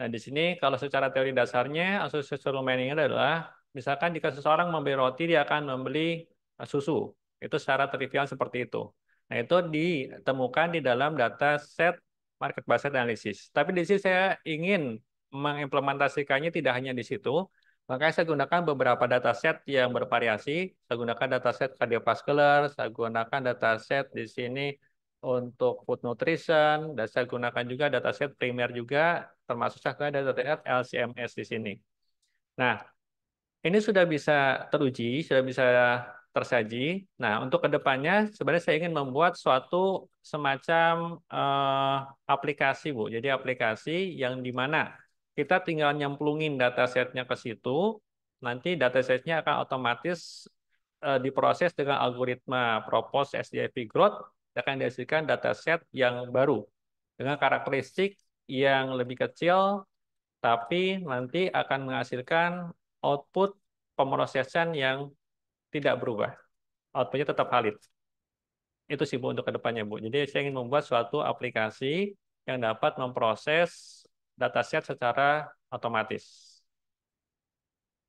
Nah, di sini kalau secara teori dasarnya association rule mining adalah misalkan jika seseorang membeli roti, dia akan membeli susu. Itu secara trivial seperti itu. Nah, itu ditemukan di dalam data set market basket analysis. Tapi di sini saya ingin mengimplementasikannya tidak hanya di situ, makanya saya gunakan beberapa dataset yang bervariasi. Saya gunakan dataset cardiovascular, saya gunakan dataset di sini untuk food nutrition, dan saya gunakan juga dataset primer juga, termasuk saya gunakan dataset LCMS di sini. Nah, ini sudah bisa teruji, sudah bisa tersaji. Nah, untuk kedepannya sebenarnya saya ingin membuat suatu semacam aplikasi, Bu. Jadi aplikasi yang di mana kita tinggal nyemplungin datasetnya ke situ, nanti datasetnya akan otomatis diproses dengan algoritma propose SDFI growth, akan dihasilkan dataset yang baru dengan karakteristik yang lebih kecil, tapi nanti akan menghasilkan output pemrosesan yang tidak berubah. Outputnya tetap valid. Itu sih Bu untuk kedepannya Bu. Jadi saya ingin membuat suatu aplikasi yang dapat memproses dataset secara otomatis.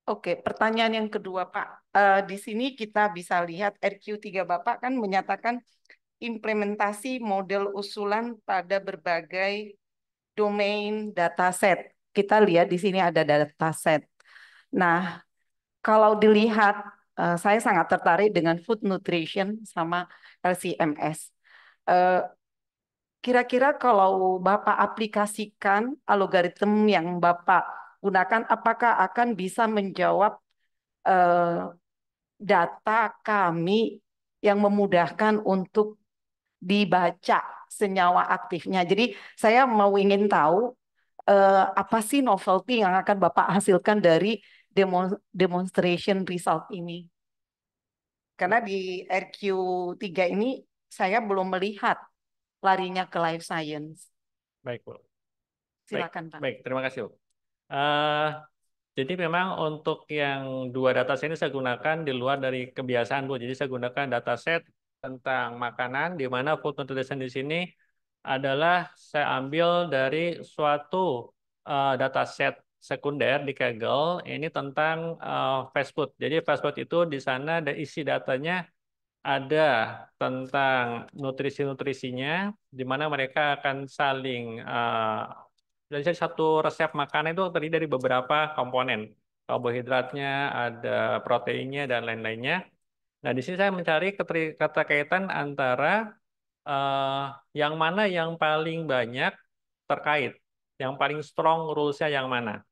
Oke, pertanyaan yang kedua Pak. Di sini kita bisa lihat RQ3 Bapak kan menyatakan implementasi model usulan pada berbagai domain dataset. Kita lihat di sini ada dataset. Nah, kalau dilihat, saya sangat tertarik dengan food nutrition sama LCMS. Kira-kira kalau Bapak aplikasikan algoritma yang Bapak gunakan, apakah akan bisa menjawab data kami yang memudahkan untuk dibaca senyawa aktifnya. Jadi saya ingin tahu apa sih novelty yang akan Bapak hasilkan dari demonstration result ini. Karena di RQ3 ini saya belum melihat larinya ke life science. Baik, Bu. Silakan, Pak. Baik, terima kasih, Bu. Jadi memang untuk yang dua dataset ini saya gunakan di luar dari kebiasaan, Bu. Jadi saya gunakan dataset tentang makanan, di mana food nutrition di sini adalah saya ambil dari suatu dataset sekunder di Kaggle, ini tentang fast food. Jadi fast food itu di sana ada isi datanya, ada tentang nutrisi-nutrisinya, di mana mereka akan saling jadi satu resep makanan itu terdiri dari beberapa komponen. Karbohidratnya, ada proteinnya, dan lain-lainnya. Nah, di sini saya mencari keterkaitan antara yang mana yang paling banyak terkait, yang paling strong rules-nya yang mana.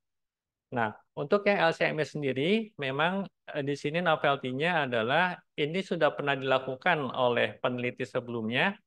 Nah, untuk yang LCMS sendiri, memang di sini novelty-nya adalah ini sudah pernah dilakukan oleh peneliti sebelumnya.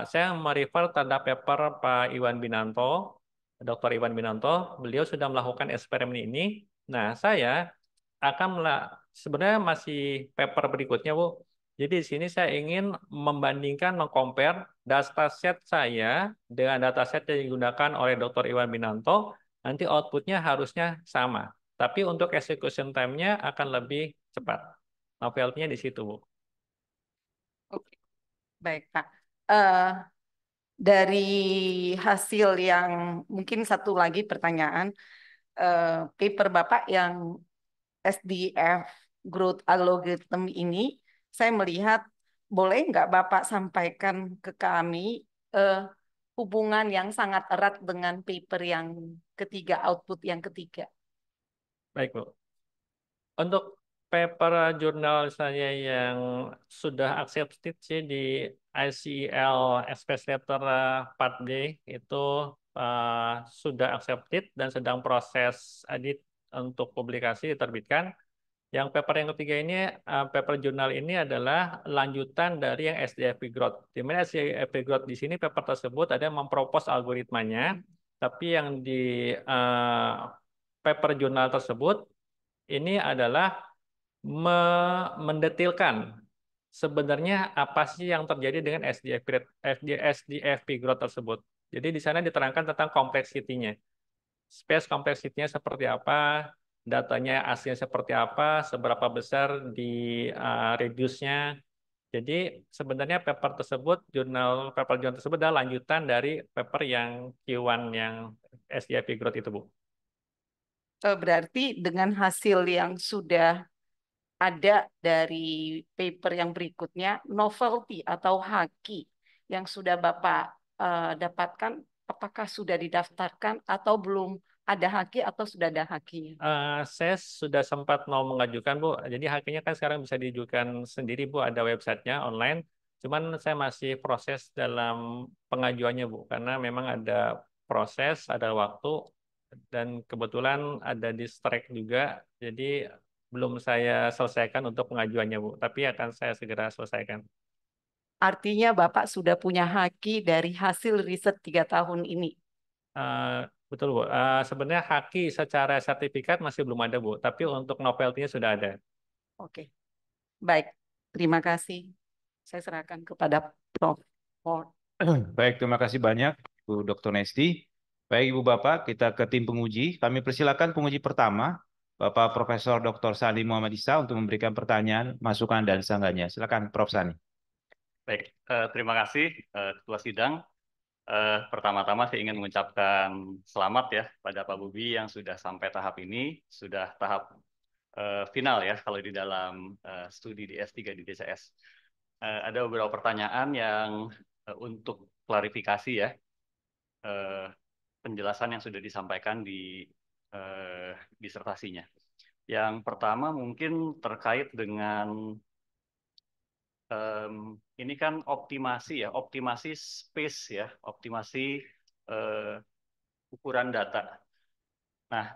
Saya merefer terhadap paper Pak Iwan Binanto, Dr. Iwan Binanto. Beliau sudah melakukan eksperimen ini. Nah, saya akan sebenarnya masih paper berikutnya, Bu. Jadi di sini saya ingin membandingkan, mengcompare dataset saya dengan dataset yang digunakan oleh Dr. Iwan Binanto. Nanti outputnya harusnya sama. Tapi untuk execution time-nya akan lebih cepat. Novelty-nya di situ, Bu. Oke. Baik, Pak. Dari hasil yang mungkin satu lagi pertanyaan, paper Bapak yang SDF Growth Algorithm ini, saya melihat boleh nggak Bapak sampaikan ke kami hubungan yang sangat erat dengan paper yang ketiga, output yang ketiga. Baik, Bu. Untuk paper jurnal saya yang sudah accepted sih di ICL Space Letter Part D itu sudah accepted dan sedang proses edit untuk publikasi diterbitkan. Yang paper yang ketiga ini, paper jurnal ini adalah lanjutan dari yang SDFP Growth. Di mana SDFP Growth di sini paper tersebut ada yang mempropos algoritmanya, tapi yang di paper jurnal tersebut ini adalah mendetilkan sebenarnya apa sih yang terjadi dengan SDFP growth tersebut. Jadi di sana diterangkan tentang kompleksitinya. Space kompleksitinya seperti apa, datanya aslinya seperti apa, seberapa besar di reduce-nya. Jadi sebenarnya paper jurnal tersebut adalah lanjutan dari paper yang Q1 yang SDIP growth itu, Bu. Berarti dengan hasil yang sudah ada dari paper yang berikutnya, novelty atau haki yang sudah Bapak dapatkan, apakah sudah didaftarkan atau belum ada haki atau sudah ada hakinya? Saya sudah sempat mau mengajukan, Bu. Jadi hakinya kan sekarang bisa diajukan sendiri, Bu. Ada websitenya online. Cuman saya masih proses dalam pengajuannya, Bu. Karena memang ada proses, ada waktu, dan kebetulan ada di strike juga. Jadi belum saya selesaikan untuk pengajuannya, Bu. Tapi akan saya segera selesaikan. Artinya Bapak sudah punya haki dari hasil riset 3 tahun ini. Betul, Bu. Sebenarnya haki secara sertifikat masih belum ada, Bu. Tapi untuk novelty-nya sudah ada. Oke, baik. Terima kasih. Saya serahkan kepada Prof. Ford. Baik, terima kasih banyak Bu Dr. Nesti. Baik Ibu Bapak, kita ke tim penguji. Kami persilakan penguji pertama, Bapak Profesor Dr. Sani Muhammad Isa untuk memberikan pertanyaan, masukan dan sanggahnya. Silakan Prof. Sani. Baik, terima kasih Ketua Sidang. Pertama-tama saya ingin mengucapkan selamat ya pada Pak Bobi yang sudah sampai tahap ini, sudah tahap final ya kalau di dalam studi di S3 di DCS. Ada beberapa pertanyaan yang untuk klarifikasi ya, penjelasan yang sudah disampaikan di disertasinya. Yang pertama mungkin terkait dengan ini kan optimasi ya, optimasi space ya, optimasi ukuran data. Nah,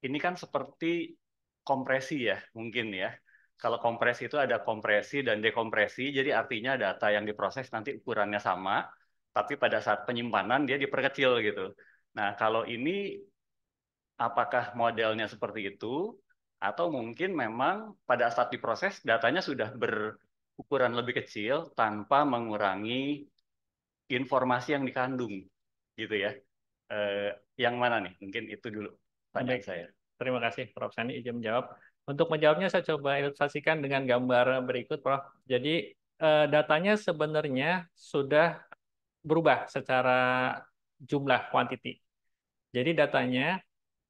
ini kan seperti kompresi ya, mungkin ya. Kalau kompresi itu ada kompresi dan dekompresi, jadi artinya data yang diproses nanti ukurannya sama, tapi pada saat penyimpanan dia diperkecil gitu. Nah, kalau ini apakah modelnya seperti itu, atau mungkin memang pada saat diproses datanya sudah berukuran lebih kecil tanpa mengurangi informasi yang dikandung, gitu ya. Yang mana nih? Mungkin itu dulu pertanyaan saya. Terima kasih, Prof. Sani izin menjawab. Untuk menjawabnya saya coba ilustrasikan dengan gambar berikut, Prof. Jadi datanya sebenarnya sudah berubah secara jumlah kuantiti. Jadi datanya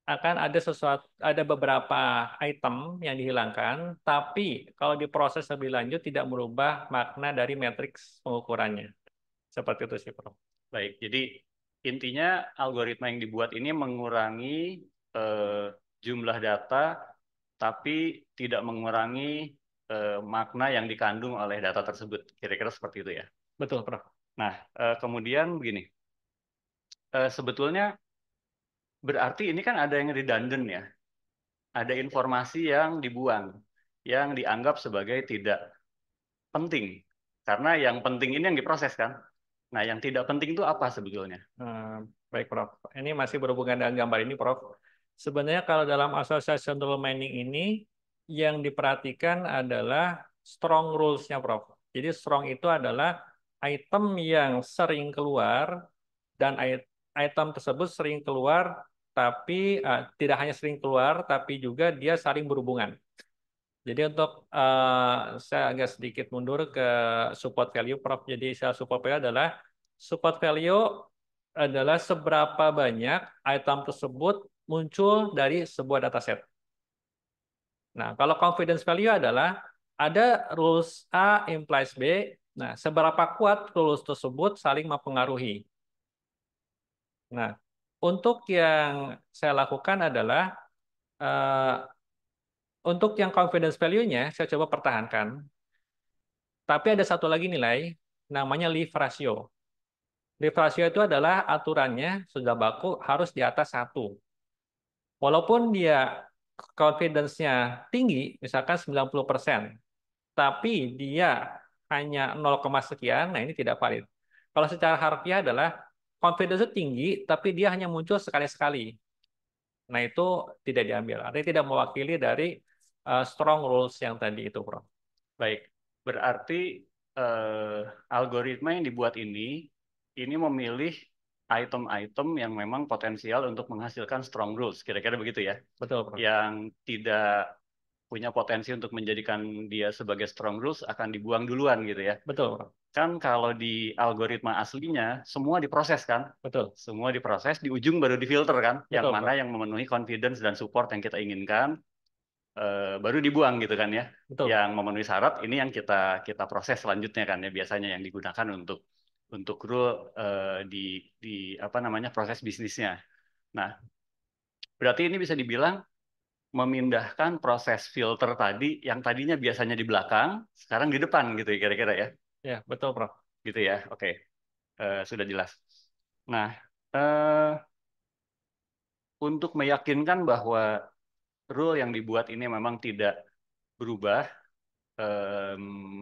akan ada beberapa item yang dihilangkan, tapi kalau diproses lebih lanjut tidak merubah makna dari matriks pengukurannya. Seperti itu sih, Prof. Baik, jadi intinya algoritma yang dibuat ini mengurangi jumlah data, tapi tidak mengurangi makna yang dikandung oleh data tersebut. Kira-kira seperti itu ya. Betul, Prof. Nah, kemudian begini, sebetulnya berarti ini kan ada yang redundant ya. Ada informasi yang dibuang, yang dianggap sebagai tidak penting. Karena yang penting ini yang diproses kan. Nah, yang tidak penting itu apa sebetulnya? Baik, Prof. Ini masih berhubungan dengan gambar ini, Prof. Sebenarnya kalau dalam associational mining ini, yang diperhatikan adalah strong rules-nya, Prof. Jadi strong itu adalah item yang sering keluar, dan item tersebut sering keluar, tapi tidak hanya sering keluar, tapi juga dia saling berhubungan. Jadi untuk saya agak sedikit mundur ke support value, Prof. Jadi support value adalah seberapa banyak item tersebut muncul dari sebuah dataset. Nah, kalau confidence value adalah ada rules A implies B. Nah, seberapa kuat rules tersebut saling mempengaruhi. Nah, untuk yang saya lakukan adalah untuk yang confidence value-nya saya coba pertahankan. Tapi ada satu lagi nilai, namanya leave ratio. Leave ratio itu adalah aturannya sudah baku harus di atas 1. Walaupun dia confidence-nya tinggi, misalkan 90%, tapi dia hanya 0, sekian, nah ini tidak valid. Kalau secara harfiah adalah confidence tinggi, tapi dia hanya muncul sekali-sekali. Nah itu tidak diambil. Artinya tidak mewakili dari strong rules yang tadi itu, Prof. Baik, berarti algoritma yang dibuat ini memilih item-item yang memang potensial untuk menghasilkan strong rules, kira-kira begitu ya. Betul, Prof. Yang tidak punya potensi untuk menjadikan dia sebagai strong rules akan dibuang duluan gitu ya. Betul, Prof. Kan kalau di algoritma aslinya semua diproses kan, Betul. semua diproses, di ujung baru difilter kan, yang Betul, mana Prof. yang memenuhi confidence dan support yang kita inginkan, baru dibuang gitu kan ya. Betul. Yang memenuhi syarat ini yang kita proses selanjutnya kan ya, biasanya yang digunakan untuk rule di apa namanya proses bisnisnya. Nah, berarti ini bisa dibilang memindahkan proses filter tadi yang tadinya biasanya di belakang, sekarang di depan gitu ya kira-kira ya. Ya, betul, Prof. Gitu ya. Oke. Sudah jelas. Nah, eh, untuk meyakinkan bahwa rule yang dibuat ini memang tidak berubah,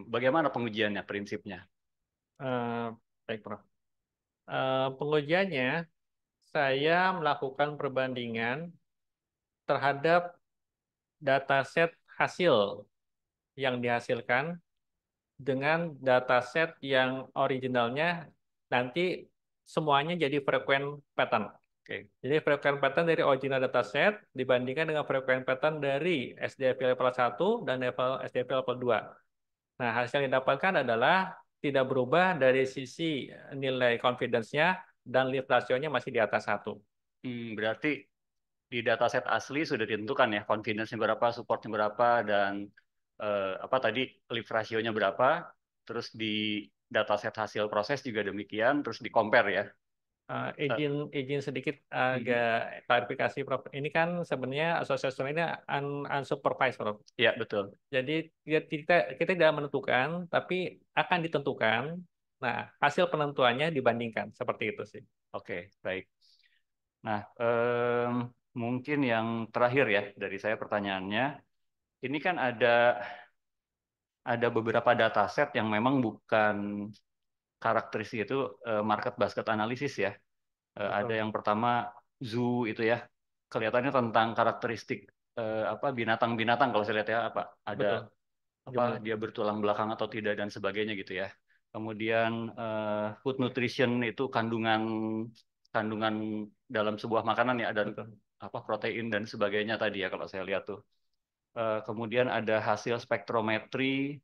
bagaimana pengujiannya, prinsipnya? Eh, Baik, Prof. Pengujiannya, saya melakukan perbandingan terhadap dataset hasil yang dihasilkan dengan dataset yang originalnya nanti semuanya jadi frequent pattern. Oke. Jadi frequent pattern dari original dataset dibandingkan dengan frequent pattern dari SDFI level 1 dan SDFI level 2. Nah, hasil yang didapatkan adalah tidak berubah dari sisi nilai confidence-nya dan lift ratio-nya masih di atas 1. Berarti di dataset asli sudah ditentukan ya, confidence-nya berapa, support-nya berapa, dan apa tadi, lift ratio-nya berapa, terus di dataset hasil proses juga demikian, terus di compare ya. Izin sedikit agak klarifikasi, Prof. Ini kan sebenarnya asosiasi ini unsupervised, Prof. Iya, betul. Jadi kita tidak menentukan, tapi akan ditentukan. Nah, hasil penentuannya dibandingkan seperti itu sih. Oke, baik. Nah, mungkin yang terakhir ya dari saya pertanyaannya, ini kan ada beberapa dataset yang memang bukan karakteristik itu market basket analysis ya. Ada yang pertama zoo itu ya, kelihatannya tentang karakteristik apa binatang-binatang kalau saya lihat ya, apa ada Betul. apa dia bertulang belakang atau tidak dan sebagainya gitu ya. Kemudian food nutrition itu kandungan dalam sebuah makanan ya, ada Betul. apa protein dan sebagainya tadi ya kalau saya lihat tuh. Kemudian ada hasil spektrometri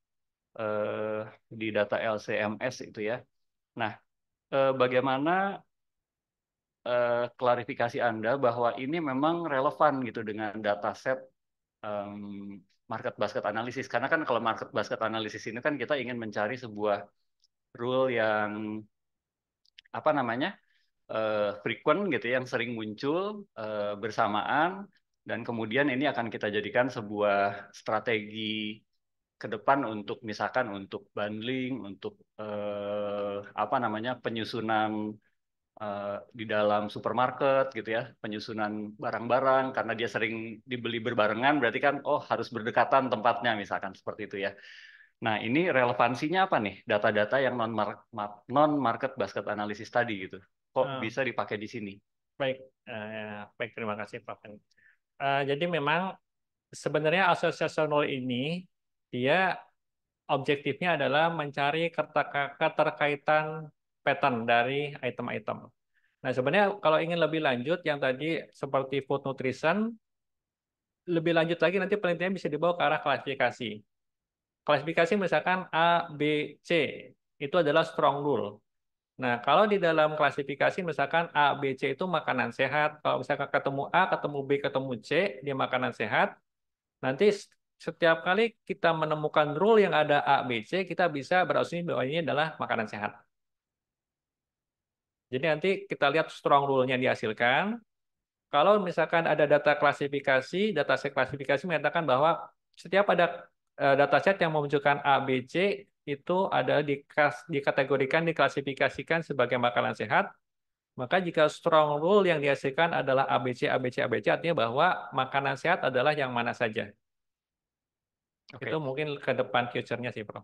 di data LCMS itu ya. Nah, bagaimana klarifikasi Anda bahwa ini memang relevan gitu dengan dataset market basket analysis? Karena kan kalau market basket analysis ini kan kita ingin mencari sebuah rule yang apa namanya frequent gitu ya, yang sering muncul bersamaan, dan kemudian ini akan kita jadikan sebuah strategi ke depan untuk misalkan untuk bundling, untuk apa namanya penyusunan di dalam supermarket gitu ya, penyusunan barang-barang karena dia sering dibeli berbarengan, berarti kan oh harus berdekatan tempatnya misalkan seperti itu ya. Nah, ini relevansinya apa nih data-data yang non market basket analysis tadi gitu? Kok bisa dipakai di sini? Baik, baik, terima kasih Pak. Jadi memang sebenarnya associational ini dia objektifnya adalah mencari keterkaitan pattern dari item-item. Nah, sebenarnya kalau ingin lebih lanjut yang tadi seperti food nutrition, lebih lanjut lagi nanti penelitian bisa dibawa ke arah klasifikasi. Klasifikasi misalkan A, B, C itu adalah strong rule. Nah, kalau di dalam klasifikasi misalkan A, B, C itu makanan sehat, kalau misalkan ketemu A, ketemu B, ketemu C, dia makanan sehat, nanti setiap kali kita menemukan rule yang ada A, B, C, kita bisa berasumsi bahwa ini adalah makanan sehat. Jadi nanti kita lihat strong rule-nya dihasilkan. Kalau misalkan ada data klasifikasi, dataset klasifikasi menyatakan bahwa setiap ada dataset yang menunjukkan A, B, C itu ada dikategorikan, diklasifikasikan sebagai makanan sehat. Maka jika strong rule yang dihasilkan adalah ABC, ABC, ABC, artinya bahwa makanan sehat adalah yang mana saja. Oke. Itu mungkin ke depan future-nya sih, Prof.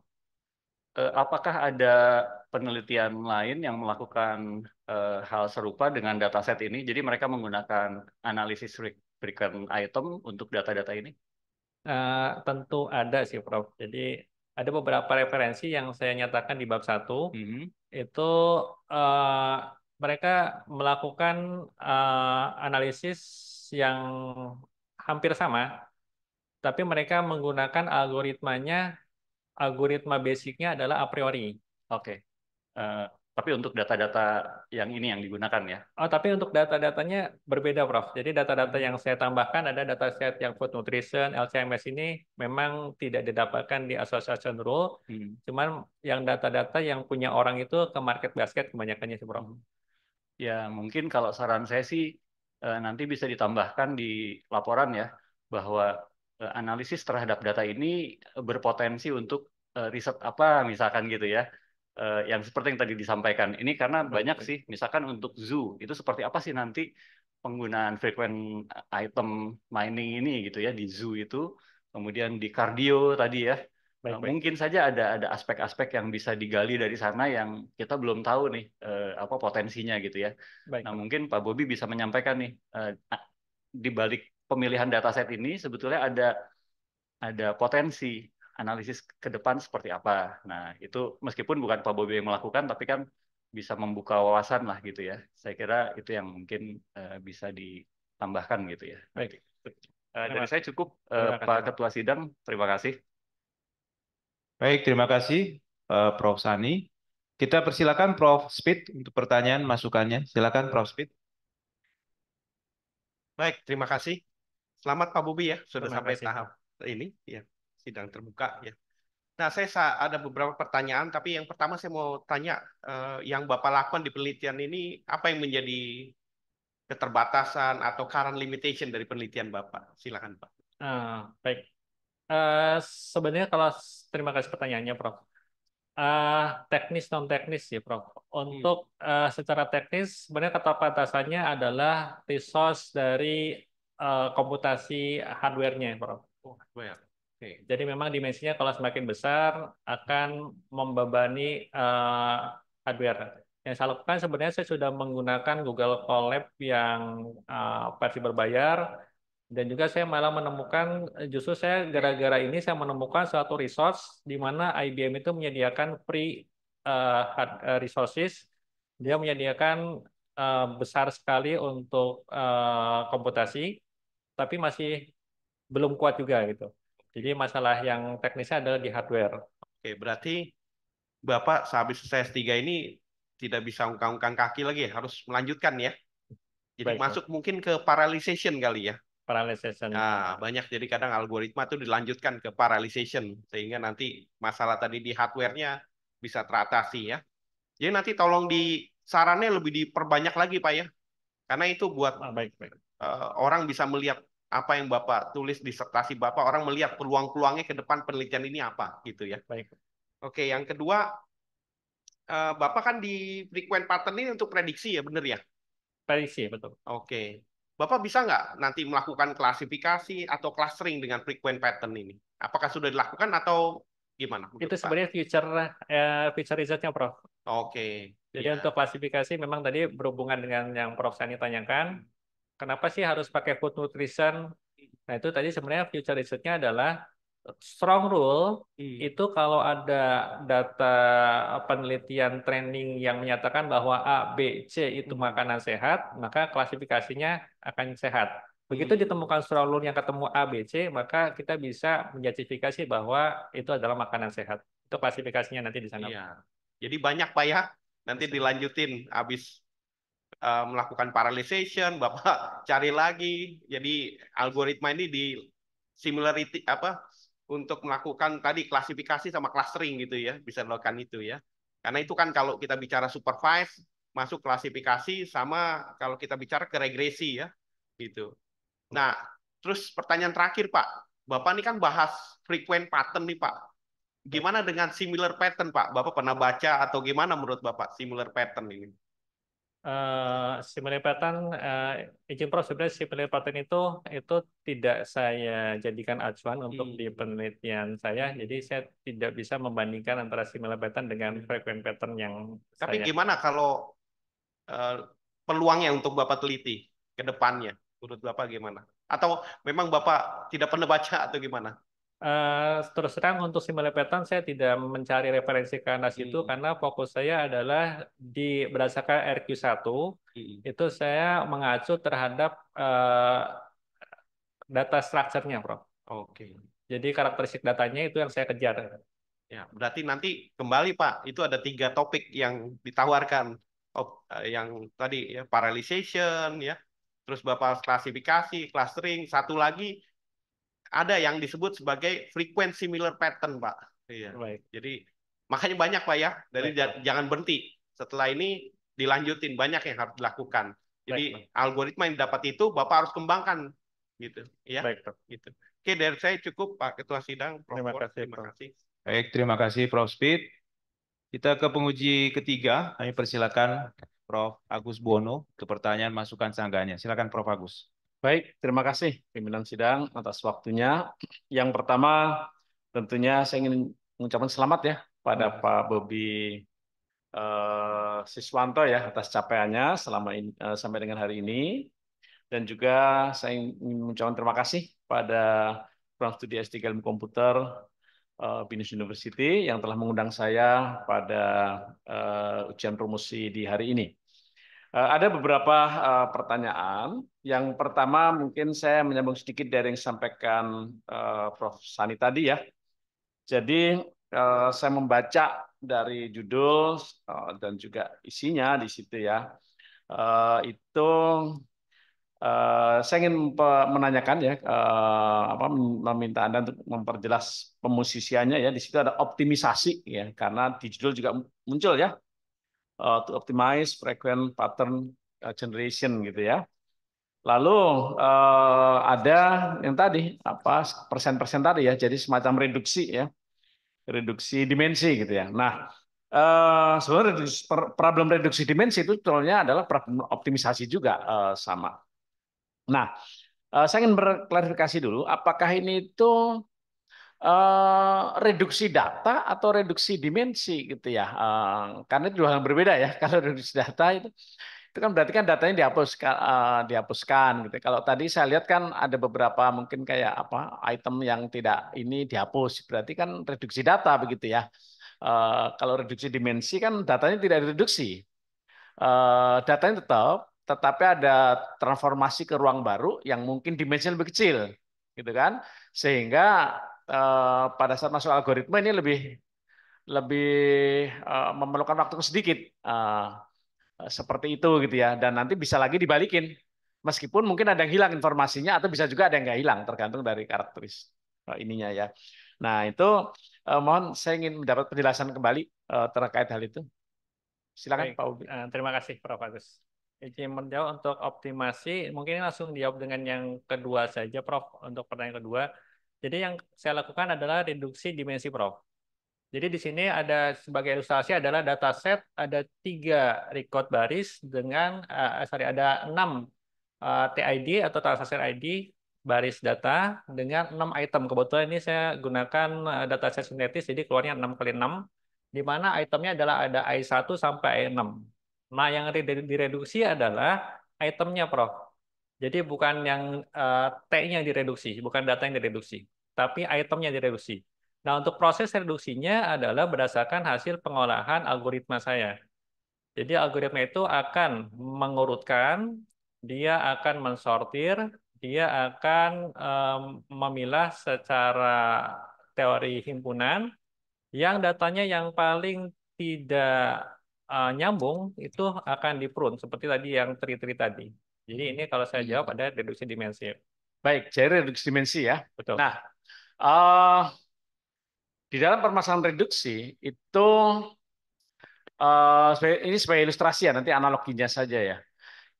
Apakah ada penelitian lain yang melakukan hal serupa dengan dataset ini? Jadi mereka menggunakan analisis frequent item untuk data-data ini? Tentu ada sih, Prof. Jadi ada beberapa referensi yang saya nyatakan di bab 1. Itu mereka melakukan analisis yang hampir sama, tapi mereka menggunakan algoritma basicnya adalah a priori. Oke. Tapi untuk data-data yang ini yang digunakan ya. Oh, tapi untuk data-datanya berbeda, Prof. Jadi data-data yang saya tambahkan ada dataset yang food nutrition, LCMS ini memang tidak didapatkan di association rule. Cuman yang data-data yang punya orang itu ke market basket kebanyakannya sih, Prof. Ya, mungkin kalau saran saya sih nanti bisa ditambahkan di laporan ya, bahwa analisis terhadap data ini berpotensi untuk riset apa misalkan gitu ya. Yang seperti yang tadi disampaikan. Ini karena banyak sih, misalkan untuk zoo, itu seperti apa sih nanti penggunaan frequent item mining ini gitu ya, di zoo itu, kemudian di cardio tadi ya. Mungkin saja ada aspek-aspek yang bisa digali dari sana yang kita belum tahu nih apa potensinya gitu ya. Nah, mungkin Pak Bobi bisa menyampaikan nih di balik pemilihan dataset ini sebetulnya ada potensi analisis ke depan seperti apa. Nah, itu meskipun bukan Pak Bobi yang melakukan, tapi kan bisa membuka wawasan lah gitu ya. Saya kira itu yang mungkin bisa ditambahkan gitu ya. Baik. Dari saya cukup, Terima kasih, Pak Ketua Sidang, terima kasih. Baik, terima kasih Prof. Sani. Kita persilakan Prof. Speed untuk pertanyaan masukannya. Silakan Prof. Speed. Baik, terima kasih. Selamat Pak Bobi ya, sudah Terima sampai kasih. tahap ini ya, sidang terbuka ya. Nah, saya ada beberapa pertanyaan, tapi yang pertama saya mau tanya, yang Bapak lakukan di penelitian ini, apa yang menjadi keterbatasan atau current limitation dari penelitian Bapak? Silakan Pak. Baik. Sebenarnya terima kasih pertanyaannya, Prof. Teknis non teknis sih, Prof. Untuk secara teknis sebenarnya keterbatasannya adalah resource dari komputasi hardware-nya, Prof. Jadi memang dimensinya kalau semakin besar akan membebani hardware. Yang saya lakukan sebenarnya saya sudah menggunakan Google Colab yang versi berbayar. Dan juga saya malah menemukan, justru saya gara-gara ini saya menemukan suatu resource di mana IBM itu menyediakan free resources. Dia menyediakan besar sekali untuk komputasi, tapi masih belum kuat juga gitu. Jadi masalah yang teknisnya adalah di hardware. Oke, berarti Bapak sehabis selesai S3 ini tidak bisa ungkang-ungkang kaki lagi, harus melanjutkan ya. Jadi Baik, masuk mungkin ke parallelization kali ya. Parallelization. Nah, banyak jadi kadang algoritma itu dilanjutkan ke parallelization sehingga nanti masalah tadi di hardware-nya bisa teratasi ya. Jadi nanti tolong sarannya lebih diperbanyak lagi Pak ya. Karena itu buat baik. orang bisa melihat apa yang Bapak tulis disertasi Bapak, orang melihat peluang-peluangnya ke depan penelitian ini apa gitu ya. Baik. Oke, yang kedua, Bapak kan di frequent pattern ini untuk prediksi ya, benar ya? Prediksi, betul. Oke. Bapak bisa nggak nanti melakukan klasifikasi atau clustering dengan frequent pattern ini? Apakah sudah dilakukan atau gimana? Itu sebenarnya future research-nya, Prof. Oke. Jadi untuk klasifikasi memang tadi berhubungan dengan yang Prof. Sani tanyakan, kenapa sih harus pakai food nutrition? Nah itu tadi sebenarnya future research-nya adalah strong rule itu kalau ada data penelitian training yang menyatakan bahwa A, B, C itu makanan sehat, maka klasifikasinya akan sehat. Begitu ditemukan strong rule yang ketemu A, B, C, maka kita bisa menjustifikasi bahwa itu adalah makanan sehat. Itu klasifikasinya nanti di sana. Iya. Jadi banyak Pak ya, nanti dilanjutin habis melakukan parallelization, Bapak cari lagi. Jadi algoritma ini di similarity untuk melakukan tadi klasifikasi sama clustering gitu ya, bisa dilakukan itu ya. Karena itu kan kalau kita bicara supervise masuk klasifikasi sama kalau kita bicara ke regresi ya, gitu. Nah, terus pertanyaan terakhir Pak, Bapak ini kan bahas frequent pattern nih Pak. Gimana dengan similar pattern Pak? Bapak pernah baca atau gimana menurut Bapak similar pattern ini? Similar pattern, izin Prof, sebenarnya similar pattern itu tidak saya jadikan acuan untuk di penelitian saya, jadi saya tidak bisa membandingkan antara similar pattern dengan frequent pattern yang Tapi gimana kalau peluangnya untuk Bapak teliti ke depannya? Menurut Bapak gimana? Atau memang Bapak tidak pernah baca atau gimana? Terus terang untuk similar pattern saya tidak mencari referensi ke arah situ karena fokus saya adalah berdasarkan RQ1 itu saya mengacu terhadap data structure-nya, Prof. Oke. Jadi karakteristik datanya itu yang saya kejar. Ya, berarti nanti kembali Pak, itu ada 3 topik yang ditawarkan. Yang tadi ya, parallelization ya. Terus Bapak klasifikasi, clustering, satu lagi ada yang disebut sebagai frequent similar pattern, Pak. Iya. Baik. Jadi makanya banyak Pak ya. Jadi Baik. jangan berhenti. Setelah ini dilanjutin, banyak yang harus dilakukan. Jadi Baik. algoritma yang dapat itu Bapak harus kembangkan gitu, ya. Baik, Prof. Gitu. Oke, dari saya cukup Pak Ketua Sidang. Prof. Terima Ward. kasih, Terima Prof. kasih. Baik, terima kasih Prof. Speed. Kita ke penguji ketiga. Kami persilakan Prof. Agus Bono untuk pertanyaan masukan sanggahnya. Silakan Prof. Agus. Baik, terima kasih pimpinan sidang atas waktunya. Yang pertama, tentunya saya ingin mengucapkan selamat ya pada Pak Bobi Siswanto ya atas capaiannya selama ini, sampai dengan hari ini. Dan juga saya ingin mengucapkan terima kasih pada Ruang Studi S3 Ilmu Komputer Binus University yang telah mengundang saya pada ujian promosi di hari ini. Ada beberapa pertanyaan. Yang pertama mungkin saya menyambung sedikit dari yang disampaikan Prof. Sani tadi ya. Jadi saya membaca dari judul dan juga isinya di situ ya. Itu saya ingin menanyakan ya, meminta Anda untuk memperjelas pemosisiannya ya. Di situ ada optimisasi ya, karena di judul juga muncul ya. To optimize frequent pattern generation gitu ya. Lalu ada yang tadi persen-persen tadi ya, jadi semacam reduksi ya, reduksi dimensi gitu ya. Nah, sebenarnya problem reduksi dimensi itu sebetulnya adalah problem optimisasi juga sama. Nah, saya ingin berklarifikasi dulu, apakah ini itu reduksi data atau reduksi dimensi gitu ya, karena itu dua hal yang berbeda ya. Kalau reduksi data itu kan berarti kan datanya dihapuskan gitu. Kalau tadi saya lihat kan ada beberapa mungkin kayak item yang tidak ini dihapus, berarti kan reduksi data begitu ya. Kalau reduksi dimensi kan datanya tidak direduksi, datanya tetap, tetapi ada transformasi ke ruang baru yang mungkin dimensinya lebih kecil gitu kan, sehingga pada saat masuk algoritma ini lebih memerlukan waktu sedikit seperti itu gitu ya, dan nanti bisa lagi dibalikin meskipun mungkin ada yang hilang informasinya atau bisa juga ada yang nggak hilang tergantung dari karakteris ininya ya. Nah itu mohon saya ingin mendapat penjelasan kembali terkait hal itu. Silakan Baik. Pak Ubi. Terima kasih Prof. Agus. Izin menjawab untuk optimasi, mungkin langsung dijawab dengan yang kedua saja, Prof. Untuk pertanyaan kedua. Jadi yang saya lakukan adalah reduksi dimensi, Prof. Jadi di sini ada sebagai ilustrasi adalah dataset, ada 3 record baris dengan, ada 6 TID atau transaction ID baris data dengan 6 item. Kebetulan ini saya gunakan dataset sintetis, jadi keluarnya 6 kali 6, di mana itemnya adalah ada I1 sampai I6. Nah, yang direduksi adalah itemnya, Prof. Jadi bukan yang T-nya yang direduksi, bukan data yang direduksi, tapi itemnya direduksi. Nah, untuk proses reduksinya adalah berdasarkan hasil pengolahan algoritma saya. Jadi algoritma itu akan mengurutkan, dia akan mensortir, dia akan memilah secara teori himpunan, yang datanya yang paling tidak nyambung itu akan di-prune, seperti tadi yang tri-tri tadi. Jadi ini kalau saya jawab ada reduksi dimensi. Baik, jadi reduksi dimensi ya. Betul. Nah, di dalam permasalahan reduksi itu ini sebagai ilustrasi ya, nanti analoginya saja ya.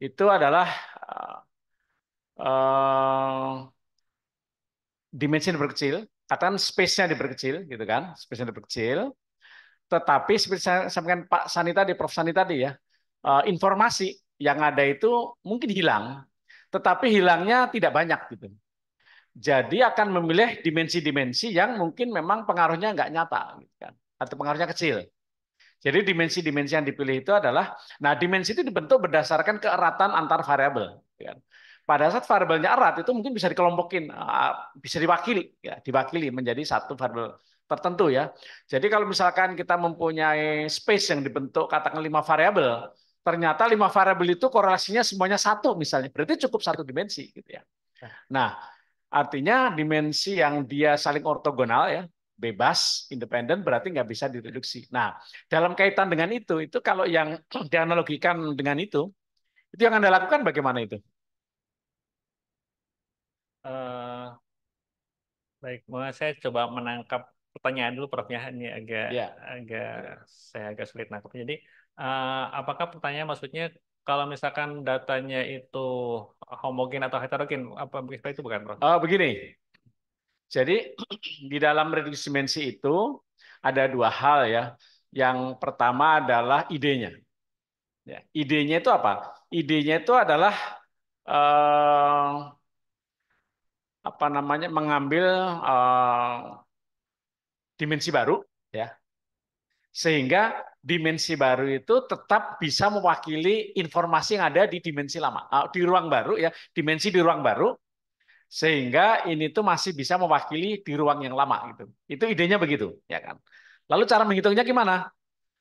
Itu adalah dimensi yang diperkecil, katakan space-nya diperkecil gitu kan, space-nya diperkecil. Tetapi seperti saya sampaikan Pak Sani tadi, Prof Sani tadi ya, informasi yang ada itu mungkin hilang, tetapi hilangnya tidak banyak gitu. Jadi akan memilih dimensi-dimensi yang mungkin memang pengaruhnya nggak nyata, gitu kan, atau pengaruhnya kecil. Jadi dimensi-dimensi yang dipilih itu adalah, nah dimensi itu dibentuk berdasarkan keeratan antar variabel. Gitu kan. pada saat variabelnya erat itu mungkin bisa dikelompokin, bisa diwakili menjadi satu variabel tertentu ya. Jadi kalau misalkan kita mempunyai space yang dibentuk katakan 5 variabel, ternyata 5 variabel itu korelasinya semuanya 1 misalnya, berarti cukup 1 dimensi gitu ya. Nah, artinya dimensi yang dia saling ortogonal ya, bebas, independen, berarti nggak bisa direduksi. Nah, dalam kaitan dengan itu kalau yang dianalogikan dengan itu yang Anda lakukan bagaimana itu? Eh, baik, mau saya coba menangkap pertanyaan dulu, Prof. Ya. Ini Ya. saya agak sulit nangkap. Jadi, apakah pertanyaan maksudnya kalau misalkan datanya itu homogen atau heterogen, apa itu bukan, Prof? Begini, jadi di dalam reduksi dimensi itu ada 2 hal ya. Yang pertama adalah idenya. Ya, idenya itu apa? Idenya itu adalah mengambil dimensi baru ya, sehingga dimensi baru itu tetap bisa mewakili informasi yang ada di dimensi lama, di ruang baru ya, dimensi di ruang baru, sehingga ini tuh masih bisa mewakili di ruang yang lama gitu. Itu idenya begitu ya kan. Lalu cara menghitungnya gimana?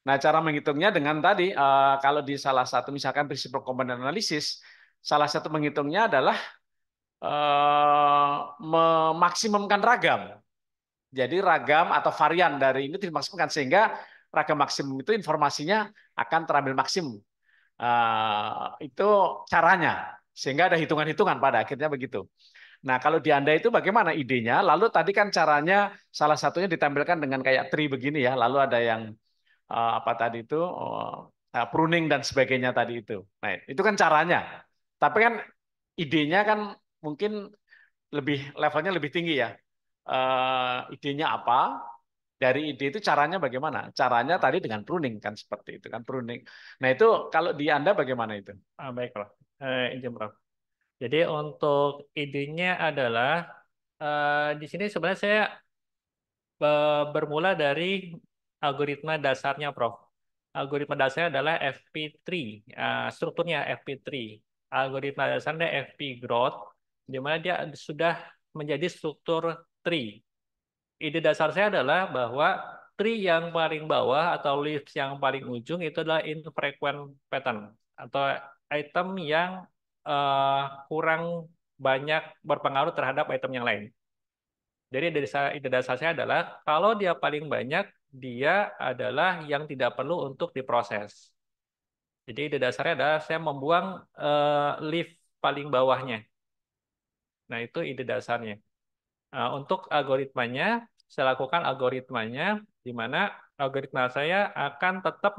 Nah, cara menghitungnya dengan tadi kalau di salah satu misalkan prinsip rekomendasi analisis, salah satu menghitungnya adalah memaksimumkan ragam. Jadi ragam atau varian dari ini dimaksimumkan sehingga ragam maksimum itu informasinya akan terambil maksimum. Itu caranya. Sehingga ada hitungan-hitungan pada akhirnya begitu. Nah, kalau di Anda itu bagaimana idenya? Lalu tadi kan caranya salah satunya ditampilkan dengan kayak tree begini ya. Lalu ada yang apa tadi itu pruning dan sebagainya tadi itu. Nah, itu kan caranya. Tapi kan idenya kan mungkin levelnya lebih tinggi ya. Idenya apa? Dari ide itu caranya bagaimana? Caranya tadi dengan pruning kan seperti itu kan pruning. Nah, itu kalau di Anda bagaimana itu? Baik, Prof. Izin, Prof. Jadi untuk idenya adalah di sini sebenarnya saya bermula dari algoritma dasarnya, Prof. Algoritma dasarnya adalah FP3, strukturnya FP3. Algoritma dasarnya FP growth, di mana dia sudah menjadi struktur tree. Ide dasar saya adalah bahwa tree yang paling bawah atau leaves yang paling ujung itu adalah infrequent pattern atau item yang kurang banyak berpengaruh terhadap item yang lain. Jadi ide dasar saya adalah kalau dia paling banyak, dia adalah yang tidak perlu untuk diproses. Jadi ide dasarnya adalah saya membuang leaf paling bawahnya. Nah, itu ide dasarnya. Untuk algoritmanya, saya lakukan algoritmanya di mana algoritma saya akan tetap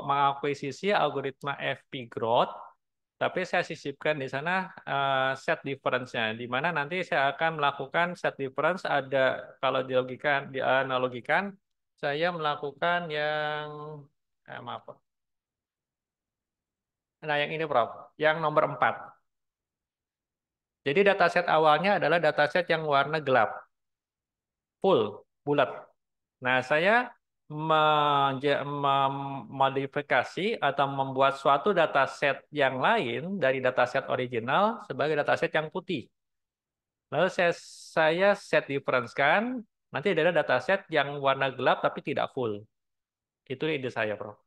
mengakuisisi algoritma FP growth, tapi saya sisipkan di sana set difference-nya, di mana nanti saya akan melakukan set difference ada kalau dianalogikan, saya melakukan yang maaf. Nah, yang ini, Prof, yang nomor 4. Jadi dataset awalnya adalah dataset yang warna gelap, full, bulat. Nah, saya memodifikasi atau membuat suatu dataset yang lain dari dataset original sebagai dataset yang putih. Lalu saya set difference-kan, nanti ada dataset yang warna gelap tapi tidak full. Itu ide saya, Prof.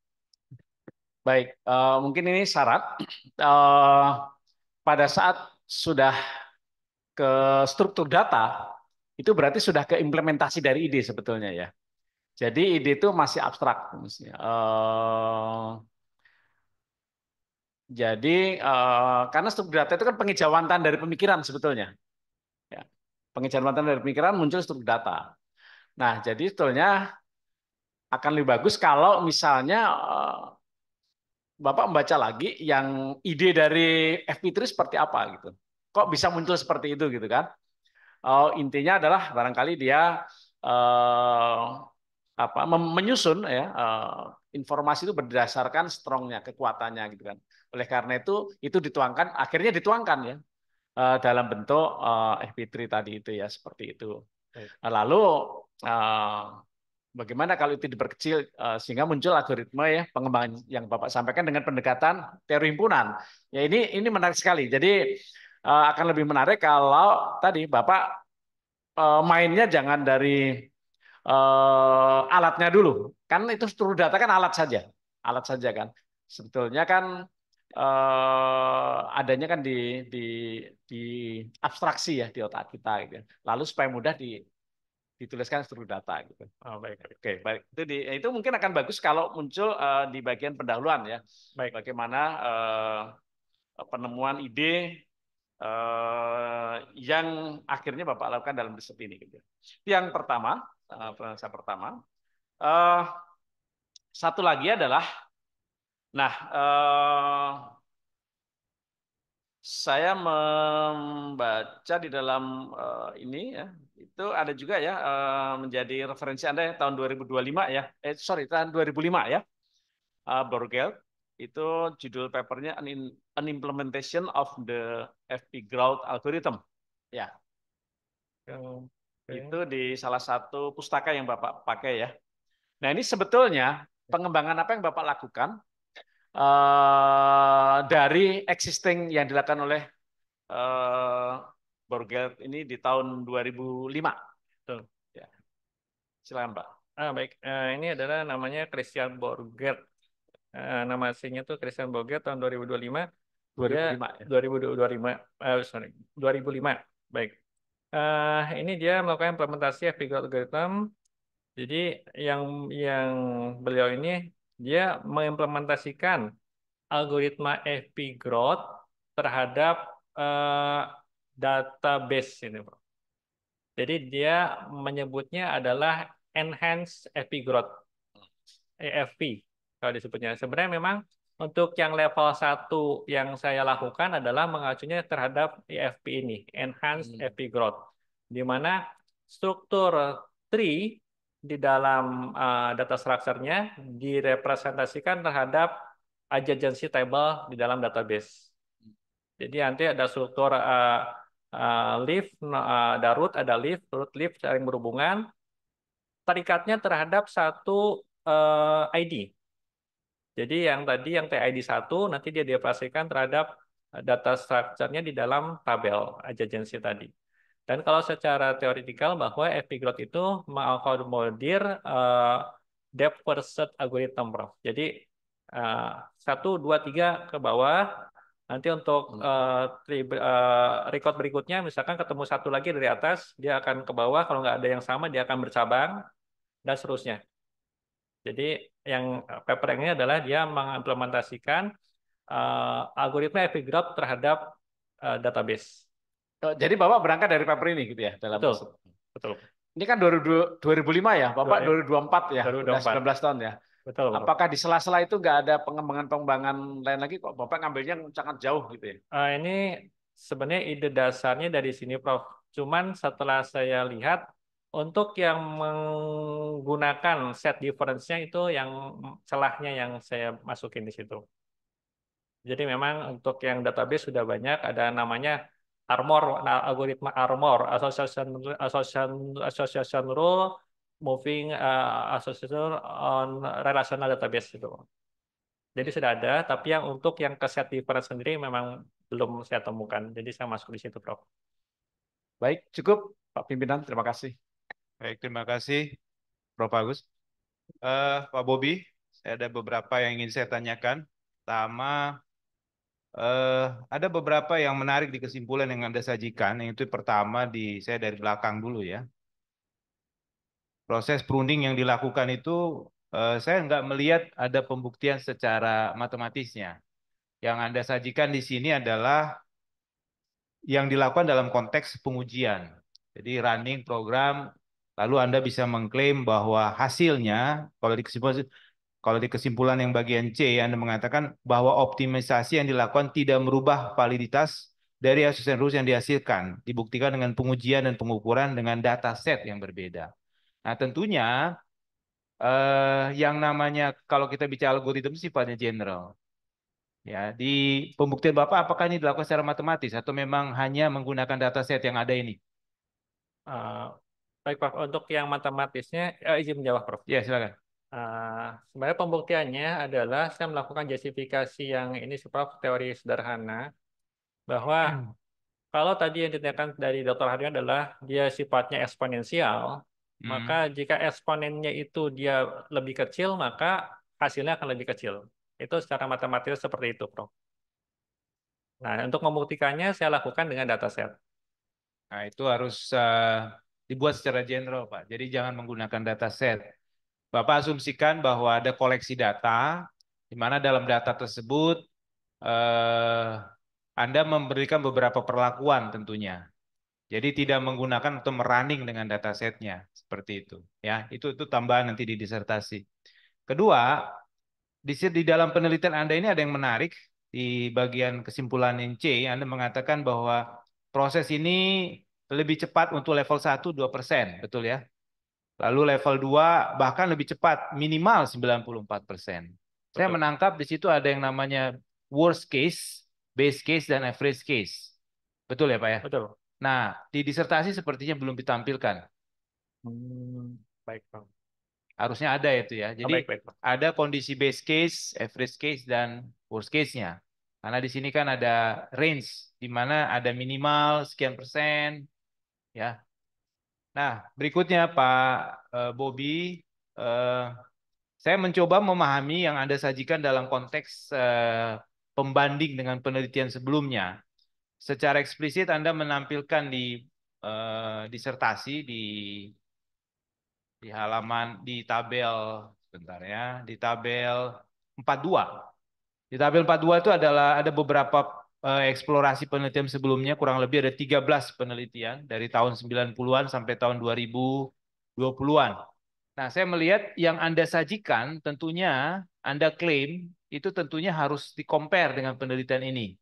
Baik, mungkin ini syarat. Pada saat sudah ke struktur data, itu berarti sudah ke implementasi dari ide sebetulnya ya. Jadi ide itu masih abstrak. Jadi karena struktur data itu kan pengejauhan dari pemikiran sebetulnya. Ya. Pengejauhan dari pemikiran muncul struktur data. Nah, jadi sebetulnya akan lebih bagus kalau misalnya Bapak membaca lagi yang ide dari FP3 seperti apa gitu. Kok bisa muncul seperti itu gitu kan? Intinya adalah barangkali dia menyusun ya informasi itu berdasarkan strongnya, kekuatannya gitu kan. Oleh karena itu dituangkan, akhirnya dituangkan ya dalam bentuk FP3 tadi itu ya seperti itu. Lalu bagaimana kalau itu diperkecil sehingga muncul algoritma ya pengembangan yang Bapak sampaikan dengan pendekatan teori himpunan. Ya ini menarik sekali. Jadi akan lebih menarik kalau tadi Bapak mainnya jangan dari alatnya dulu. Kan itu seluruh data kan alat saja kan. Sebetulnya kan adanya kan di abstraksi ya di otak kita gitu. Lalu supaya mudah dituliskan seluruh data gitu. Oh, baik. Oke, baik. Itu mungkin akan bagus kalau muncul di bagian pendahuluan ya. Baik. Bagaimana penemuan ide yang akhirnya Bapak lakukan dalam riset ini gitu. Yang pertama, saya pertama. Satu lagi adalah, nah, saya membaca di dalam ini ya, itu ada juga ya menjadi referensi Anda ya, tahun 2025 ya, tahun 2005 ya, Borgelt itu judul papernya An Implementation of the FP Growth Algorithm, ya, itu di salah satu pustaka yang Bapak pakai ya. Nah ini sebetulnya pengembangan apa yang Bapak lakukan dari existing yang dilakukan oleh Borgelt ini di tahun 2005. Betul. Ya. Silakan Pak. Baik, ini adalah namanya Christian Borgert. Nama aslinya tuh Christian Borgert tahun 2025. 2005 ya. 2005. Baik. Ini dia melakukan implementasi FP Growth Algorithm. Jadi yang beliau ini dia mengimplementasikan algoritma FP Growth terhadap database ini, Bro. Jadi dia menyebutnya adalah Enhanced FP Growth, EFP kalau disebutnya. Sebenarnya memang untuk yang level 1 yang saya lakukan adalah mengacunya terhadap EFP ini, Enhanced FP Growth, di mana struktur tree di dalam data structure-nya direpresentasikan terhadap adjacency table di dalam database. Jadi nanti ada struktur leaf, ada root, ada leaf, root leaf saling berhubungan, tarikatnya terhadap satu ID. Jadi yang tadi yang TID 1 nanti dia dioperasikan terhadap data structure-nya di dalam tabel adjacency tadi. Dan kalau secara teoretikal bahwa FP Growth itu mengakomodir depth first search algorithm, Prof. Jadi 1, 2, 3 ke bawah. Nanti untuk record berikutnya, misalkan ketemu satu lagi dari atas, dia akan ke bawah. Kalau nggak ada yang sama, dia akan bercabang, dan seterusnya. Jadi yang paper ini adalah dia mengimplementasikan algoritma FP Growth terhadap database. Jadi Bapak berangkat dari paper ini gitu ya? Betul. Betul. Ini kan 2005 ya, Bapak 2024 ya, 2024. udah 19 tahun ya. Betul. Apakah di sela-sela itu nggak ada pengembangan lain lagi kok Bapak ngambilnya sangat jauh gitu ya? Ini sebenarnya ide dasarnya dari sini, Prof. Cuman setelah saya lihat untuk yang menggunakan set difference-nya itu yang celahnya yang saya masukin di situ. Jadi memang untuk yang database sudah banyak, ada namanya Armor, algoritma Armor, association rule, moving association on relational database itu. Jadi sudah ada, tapi yang untuk yang ke set difference sendiri memang belum saya temukan. Jadi saya masuk di situ, Prof. Baik, cukup Pak Pimpinan, terima kasih. Baik, terima kasih Prof. Agus. Pak Bobi, saya ada beberapa yang ingin saya tanyakan. Pertama, ada beberapa yang menarik di kesimpulan yang Anda sajikan. Yang itu pertama saya dari belakang dulu ya. Proses pruning yang dilakukan itu saya nggak melihat ada pembuktian secara matematisnya. Yang Anda sajikan di sini adalah yang dilakukan dalam konteks pengujian. Jadi running program, lalu Anda bisa mengklaim bahwa hasilnya, kalau di kesimpulan yang bagian C, Anda mengatakan bahwa optimisasi yang dilakukan tidak merubah validitas dari association rules yang dihasilkan, dibuktikan dengan pengujian dan pengukuran dengan data set yang berbeda. Nah, tentunya yang namanya kalau kita bicara algoritma sifatnya general. Ya, di pembuktian Bapak apakah ini dilakukan secara matematis atau memang hanya menggunakan data set yang ada ini? Baik, Prof. Untuk yang matematisnya, izin menjawab, Prof. Ya, silakan. Sebenarnya pembuktiannya adalah saya melakukan justifikasi yang ini, Prof, teori sederhana, bahwa Kalau tadi yang ditanyakan dari Dr. Hardian adalah dia sifatnya eksponensial, maka jika eksponennya itu dia lebih kecil, maka hasilnya akan lebih kecil. Itu secara matematis seperti itu, Prof. Nah, untuk membuktikannya saya lakukan dengan dataset. Nah, itu harus dibuat secara general, Pak. Jadi jangan menggunakan dataset. Bapak asumsikan bahwa ada koleksi data, di mana dalam data tersebut Anda memberikan beberapa perlakuan tentunya. Jadi tidak menggunakan atau merunning dengan datasetnya seperti itu. Ya, itu tambahan nanti di disertasi. Kedua, di dalam penelitian Anda ini ada yang menarik di bagian kesimpulan C. Anda mengatakan bahwa proses ini lebih cepat untuk level 1 2%, betul ya? Lalu level 2 bahkan lebih cepat, minimal 94%. Saya Betul. menangkap di situ ada yang namanya worst case, base case, dan average case. Betul ya Pak ya? Betul. Nah, di disertasi sepertinya belum ditampilkan. Baik, Prof. Harusnya ada itu ya. Jadi Baik, baik, Prof. ada kondisi base case, average case, dan worst case-nya. Karena di sini kan ada range, di mana ada minimal sekian persen. Ya. Nah, berikutnya Pak Bobby, saya mencoba memahami yang Anda sajikan dalam konteks pembanding dengan penelitian sebelumnya. Secara eksplisit Anda menampilkan di disertasi di halaman di tabel sebentar ya, di tabel 42. Di tabel 42 itu ada beberapa eksplorasi penelitian sebelumnya, kurang lebih ada 13 penelitian dari tahun 90-an sampai tahun 2020-an. Nah, saya melihat yang Anda sajikan tentunya Anda klaim itu tentunya harus di-compare dengan penelitian ini.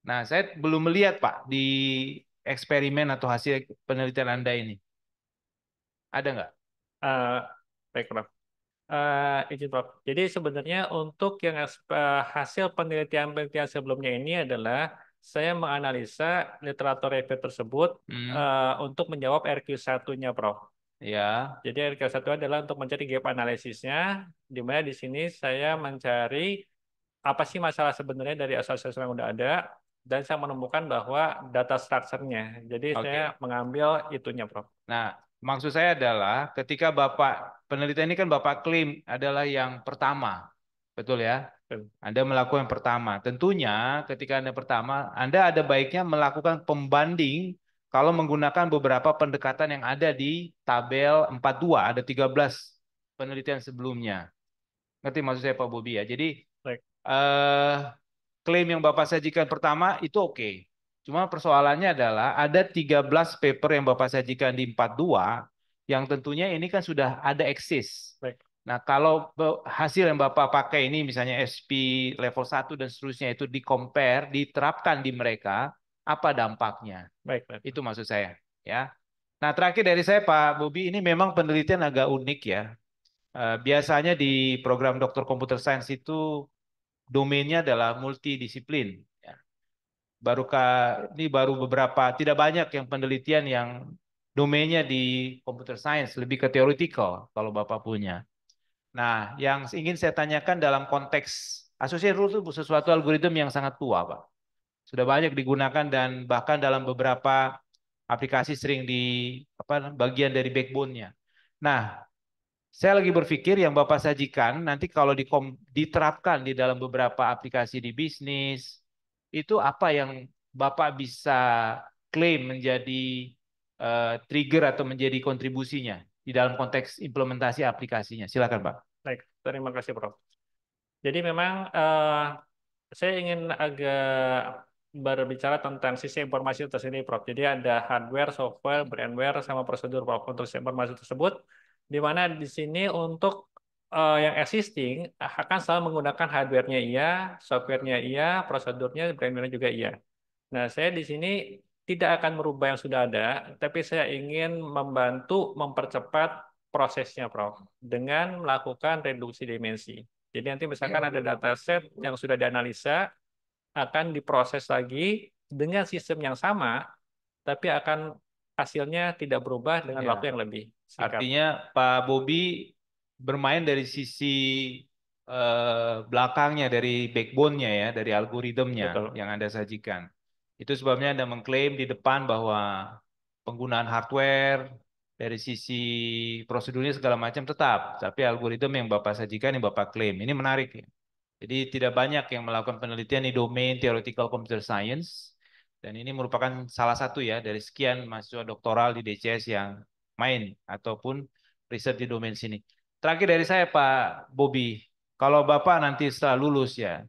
Nah, saya belum melihat Pak di eksperimen atau hasil penelitian Anda ini. Ada nggak? Baik, Prof. Izin, Prof. Jadi sebenarnya untuk yang hasil penelitian-penelitian sebelumnya ini adalah saya menganalisa literatur review tersebut untuk menjawab RQ1-nya, Prof. Ya. Jadi RQ1 adalah untuk mencari gap analisisnya, di mana di sini saya mencari apa sih masalah sebenarnya dari asas-asas yang udah ada, dan saya menemukan bahwa data structure-nya. Jadi saya mengambil itunya, Prof. Nah, maksud saya adalah ketika Bapak penelitian ini kan Bapak klaim adalah yang pertama, betul ya? Anda melakukan yang pertama. Tentunya ketika Anda pertama, Anda ada baiknya melakukan pembanding kalau menggunakan beberapa pendekatan yang ada di tabel 42, ada 13 penelitian sebelumnya. Ngerti maksud saya Pak Bobi ya? Jadi klaim yang Bapak sajikan pertama itu oke. Cuma persoalannya adalah ada 13 paper yang Bapak sajikan di 42 yang tentunya ini kan sudah ada eksis. Baik. Nah, kalau hasil yang Bapak pakai ini misalnya SP level 1 dan seterusnya itu di-compare, diterapkan di mereka, apa dampaknya? Baik, baik. Itu maksud saya, ya. Nah, terakhir dari saya Pak Bobi, ini memang penelitian agak unik ya. Biasanya di program Doktor Computer Science itu domainnya adalah multidisiplin. Ya. Ini baru beberapa, tidak banyak yang penelitian yang domainnya di computer science, lebih ke theoretical kalau Bapak punya. Nah, yang ingin saya tanyakan dalam konteks associated rule itu sesuatu algoritma yang sangat tua, Pak. Sudah banyak digunakan dan bahkan dalam beberapa aplikasi sering di bagian dari backbone-nya. Nah, saya lagi berpikir yang Bapak sajikan nanti kalau diterapkan di dalam beberapa aplikasi di bisnis, itu apa yang Bapak bisa klaim menjadi trigger atau menjadi kontribusinya di dalam konteks implementasi aplikasinya. Silakan Pak. Baik, terima kasih Prof. Jadi memang saya ingin agak berbicara tentang sisi informasi itu sendiri, Prof. Jadi ada hardware, software, brandware, sama prosedur, Prof. Untuk informasi tersebut, di mana di sini untuk yang existing akan selalu menggunakan hardware-nya iya, software-nya iya, prosedurnya, brandware juga iya. Nah, saya di sini tidak akan merubah yang sudah ada, tapi saya ingin membantu mempercepat prosesnya, Prof. Dengan melakukan reduksi dimensi. Jadi nanti misalkan ada dataset yang sudah dianalisa, akan diproses lagi dengan sistem yang sama, tapi akan hasilnya tidak berubah dengan waktu yang lebih singkat. Artinya Pak Bobi bermain dari sisi belakangnya, dari backbone-nya ya, dari algoritmnya yang Anda sajikan. Itu sebabnya Anda mengklaim di depan bahwa penggunaan hardware dari sisi prosedurnya segala macam tetap, tapi algoritma yang Bapak sajikan yang Bapak klaim. Ini menarik ya. Jadi tidak banyak yang melakukan penelitian di domain theoretical computer science, dan ini merupakan salah satu ya dari sekian mahasiswa doktoral di DCS yang main ataupun riset di domain sini. Terakhir dari saya Pak Bobby, kalau Bapak nanti setelah lulus ya,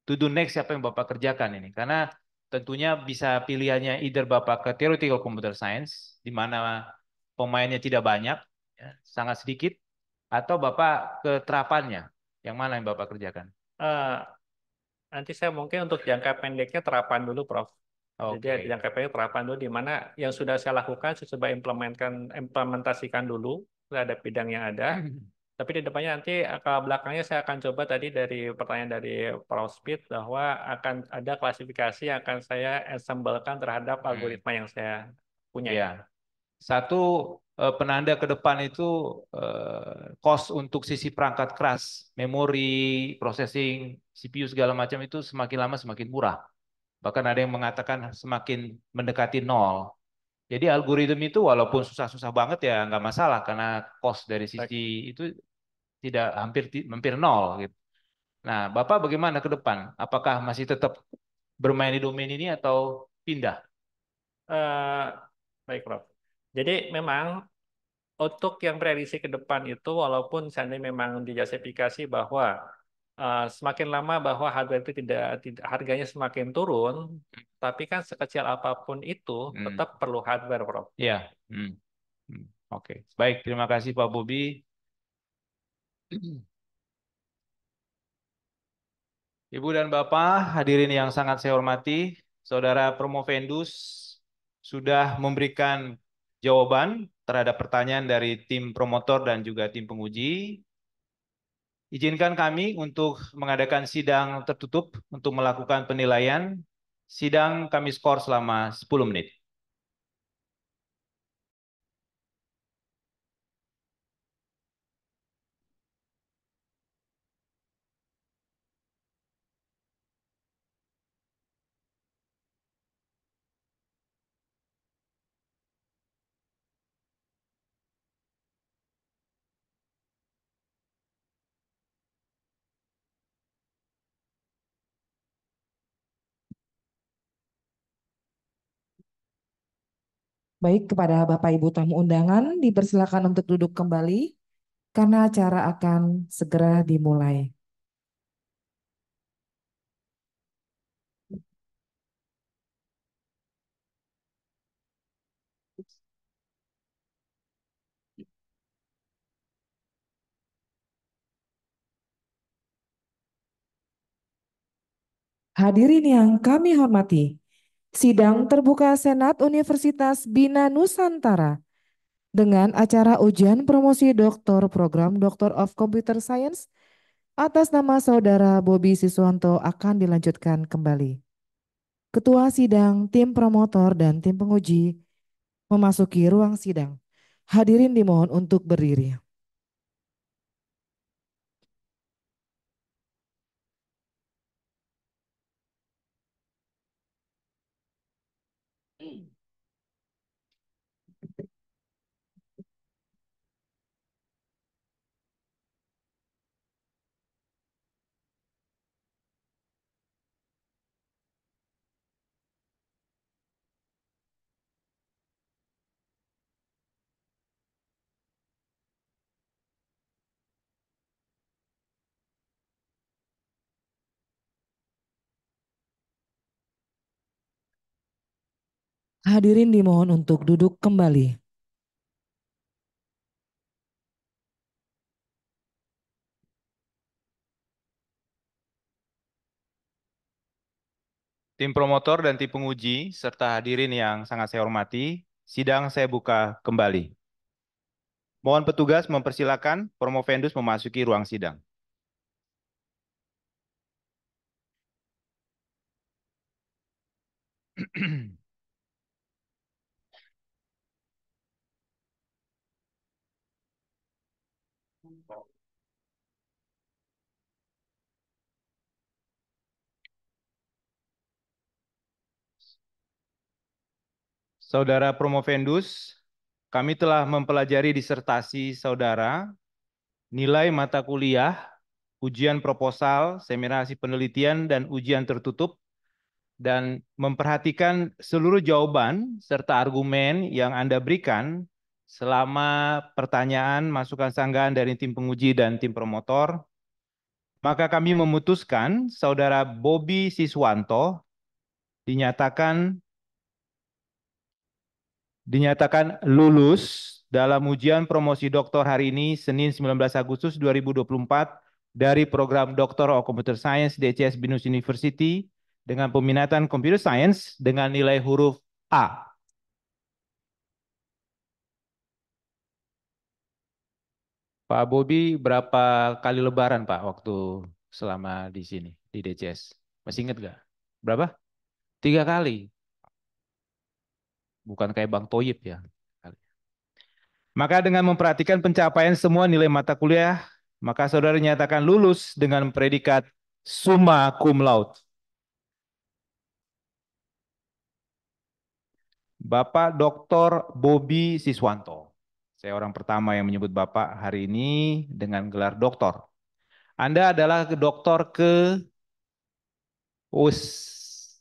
to do next siapa yang Bapak kerjakan ini? Karena tentunya bisa pilihannya either Bapak ke theoretical computer science, di mana pemainnya tidak banyak, ya, sangat sedikit, atau Bapak ke terapannya, yang mana yang Bapak kerjakan? Eh, Nanti saya mungkin untuk jangka pendeknya terapan dulu, Prof. Jadi Oke. jangka pendek terapan dulu di mana yang sudah saya lakukan saya coba implementasikan dulu terhadap bidang yang ada. Tapi di depannya nanti ke belakangnya saya akan coba tadi dari pertanyaan dari Prof. Speed bahwa akan ada klasifikasi yang akan saya ensemblekan terhadap algoritma yang saya punya. Ya. Satu penanda ke depan itu cost untuk sisi perangkat keras, memori, processing, CPU segala macam itu semakin lama semakin murah. Bahkan ada yang mengatakan semakin mendekati nol. Jadi algoritma itu walaupun susah-susah banget ya nggak masalah karena cost dari sisi itu tidak hampir nol gitu. Nah, Bapak bagaimana ke depan? Apakah masih tetap bermain di domain ini atau pindah? Eh, Baik, Prof. Jadi memang untuk yang prediksi ke depan itu, walaupun seandainya memang dijustifikasi bahwa semakin lama bahwa harga itu tidak harganya semakin turun, tapi kan sekecil apapun itu tetap perlu hardware, Prof. Ya. Oke. Baik, terima kasih Pak Bobi. Ibu dan Bapak, hadirin yang sangat saya hormati, Saudara Promovendus sudah memberikan jawaban terhadap pertanyaan dari tim promotor dan juga tim penguji. Izinkan kami untuk mengadakan sidang tertutup untuk melakukan penilaian. Sidang kami skor selama 10 menit. Baik, kepada Bapak Ibu tamu undangan, dipersilakan untuk duduk kembali karena acara akan segera dimulai. Hadirin yang kami hormati, sidang terbuka Senat Universitas Bina Nusantara dengan acara ujian promosi doktor program Doctor of Computer Science atas nama Saudara Bobi Siswanto akan dilanjutkan kembali. Ketua sidang, tim promotor, dan tim penguji memasuki ruang sidang. Hadirin dimohon untuk berdiri. Hadirin dimohon untuk duduk kembali. Tim promotor dan tim penguji, serta hadirin yang sangat saya hormati, sidang saya buka kembali. Mohon petugas mempersilakan Promovendus memasuki ruang sidang. Saudara Promovendus, kami telah mempelajari disertasi saudara, nilai mata kuliah, ujian proposal, seminar hasil penelitian, dan ujian tertutup, dan memperhatikan seluruh jawaban serta argumen yang Anda berikan selama pertanyaan, masukan sanggahan dari tim penguji dan tim promotor, maka kami memutuskan saudara Bobi Siswanto dinyatakan lulus dalam ujian promosi doktor hari ini Senin 19 Agustus 2024 dari program Doctor of Computer Science DCS Binus University dengan peminatan Computer Science dengan nilai huruf A. Pak Bobi berapa kali lebaran Pak waktu selama di sini di DCS? Masih ingat nggak? Berapa? 3 kali. Bukan kayak Bang Toyib ya. Maka dengan memperhatikan pencapaian semua nilai mata kuliah, maka saudara nyatakan lulus dengan predikat summa cum laude. Bapak Dr. Bobi Siswanto. Saya orang pertama yang menyebut Bapak hari ini dengan gelar doktor. Anda adalah doktor ke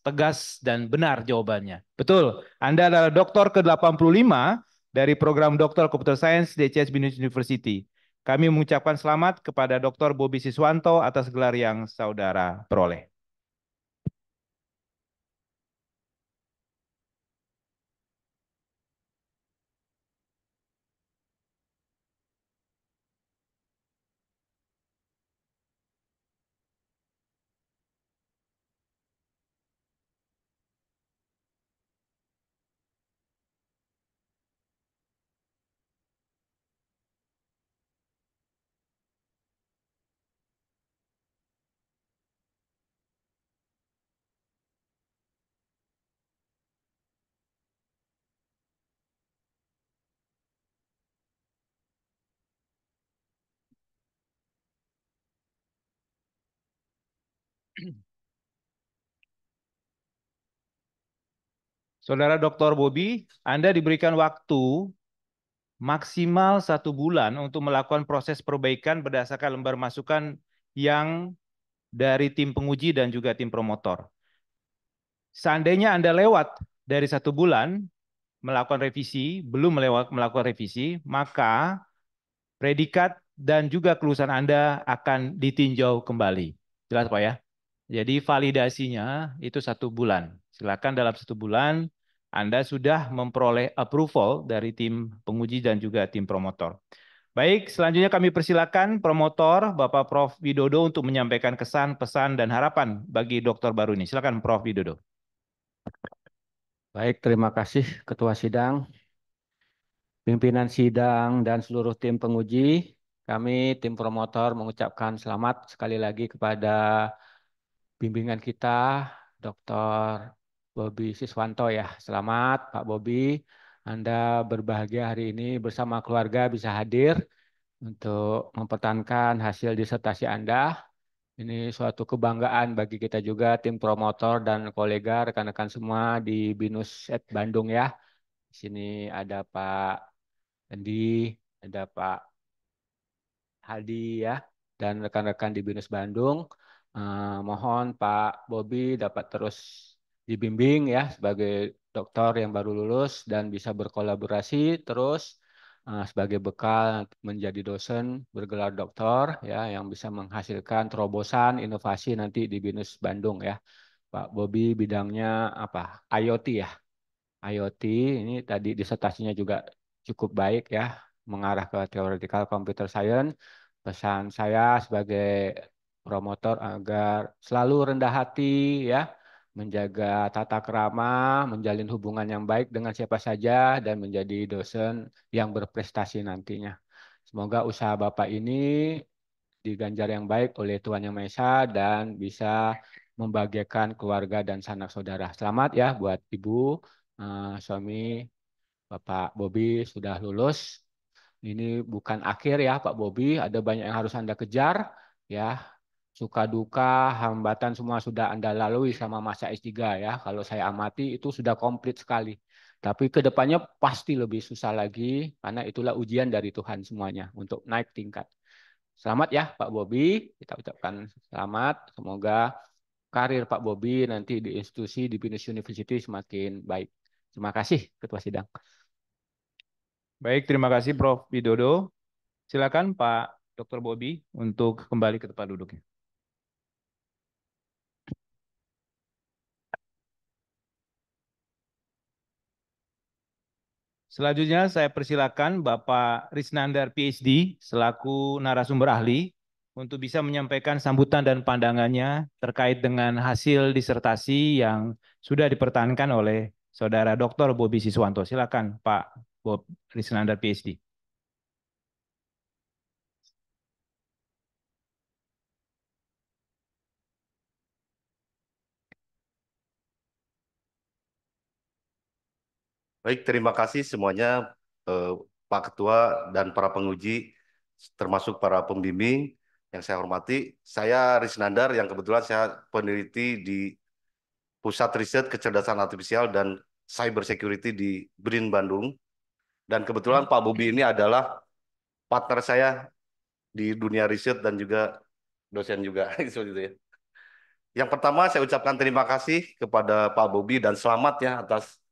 tegas dan benar jawabannya. Betul, Anda adalah doktor ke-85 dari program Doktor Computer Science DCS Binus University. Kami mengucapkan selamat kepada Dr. Bobi Siswanto atas gelar yang saudara peroleh. Saudara Dr. Bobi, Anda diberikan waktu maksimal 1 bulan untuk melakukan proses perbaikan berdasarkan lembar masukan yang dari tim penguji dan juga tim promotor. Seandainya Anda lewat dari 1 bulan melakukan revisi, belum melakukan revisi, maka predikat dan juga kelulusan Anda akan ditinjau kembali. Jelas Pak ya? Jadi validasinya itu 1 bulan. Silakan dalam 1 bulan Anda sudah memperoleh approval dari tim penguji dan juga tim promotor. Baik, selanjutnya kami persilakan promotor Bapak Prof. Widodo untuk menyampaikan kesan, pesan, dan harapan bagi dokter baru ini. Silakan Prof. Widodo. Baik, terima kasih Ketua Sidang, pimpinan sidang, dan seluruh tim penguji. Kami tim promotor mengucapkan selamat sekali lagi kepada bimbingan kita, Dr. Bobi Siswanto ya. Selamat Pak Bobi, Anda berbahagia hari ini bersama keluarga bisa hadir untuk mempertahankan hasil disertasi Anda. Ini suatu kebanggaan bagi kita juga tim promotor dan kolega rekan-rekan semua di BINUS Bandung ya. Di sini ada Pak Andi, ada Pak Hadi ya, dan rekan-rekan di BINUS Bandung. Mohon Pak Bobi dapat terus dibimbing ya sebagai dokter yang baru lulus dan bisa berkolaborasi terus sebagai bekal menjadi dosen bergelar doktor ya yang bisa menghasilkan terobosan inovasi nanti di BINUS Bandung ya. Pak Bobi bidangnya apa? IoT ya. IoT ini tadi disertasinya juga cukup baik ya, mengarah ke theoretical computer science. Pesan saya sebagai promotor agar selalu rendah hati ya, menjaga tata krama, menjalin hubungan yang baik dengan siapa saja dan menjadi dosen yang berprestasi nantinya. Semoga usaha Bapak ini diganjar yang baik oleh Tuhan Yang Maha Esa dan bisa membahagiakan keluarga dan sanak saudara. Selamat ya buat Ibu, suami Bapak Bobi sudah lulus. Ini bukan akhir ya Pak Bobi, ada banyak yang harus Anda kejar ya. suka duka, hambatan semua sudah Anda lalui sama masa S3 ya. Kalau saya amati itu sudah komplit sekali. Tapi kedepannya pasti lebih susah lagi karena itulah ujian dari Tuhan semuanya untuk naik tingkat. Selamat ya Pak Bobi, kita ucapkan selamat. Semoga karir Pak Bobi nanti di institusi di Binus University semakin baik. Terima kasih Ketua Sidang. Baik, terima kasih Prof. Widodo. Silakan Pak Dr. Bobi untuk kembali ke tempat duduknya. Selanjutnya saya persilakan Bapak Risnandar PhD selaku narasumber ahli untuk bisa menyampaikan sambutan dan pandangannya terkait dengan hasil disertasi yang sudah dipertahankan oleh Saudara Dr. Bobi Siswanto. Silakan Pak Bob Risnandar PhD. Baik, terima kasih semuanya Pak Ketua dan para penguji, termasuk para pembimbing yang saya hormati. Saya Risnandar yang kebetulan saya peneliti di Pusat Riset Kecerdasan Artifisial dan Cyber Security di BRIN Bandung. Dan kebetulan Pak Bobi ini adalah partner saya di dunia riset dan juga dosen juga. Seperti itu ya. Yang pertama saya ucapkan terima kasih kepada Pak Bobi dan selamat ya atas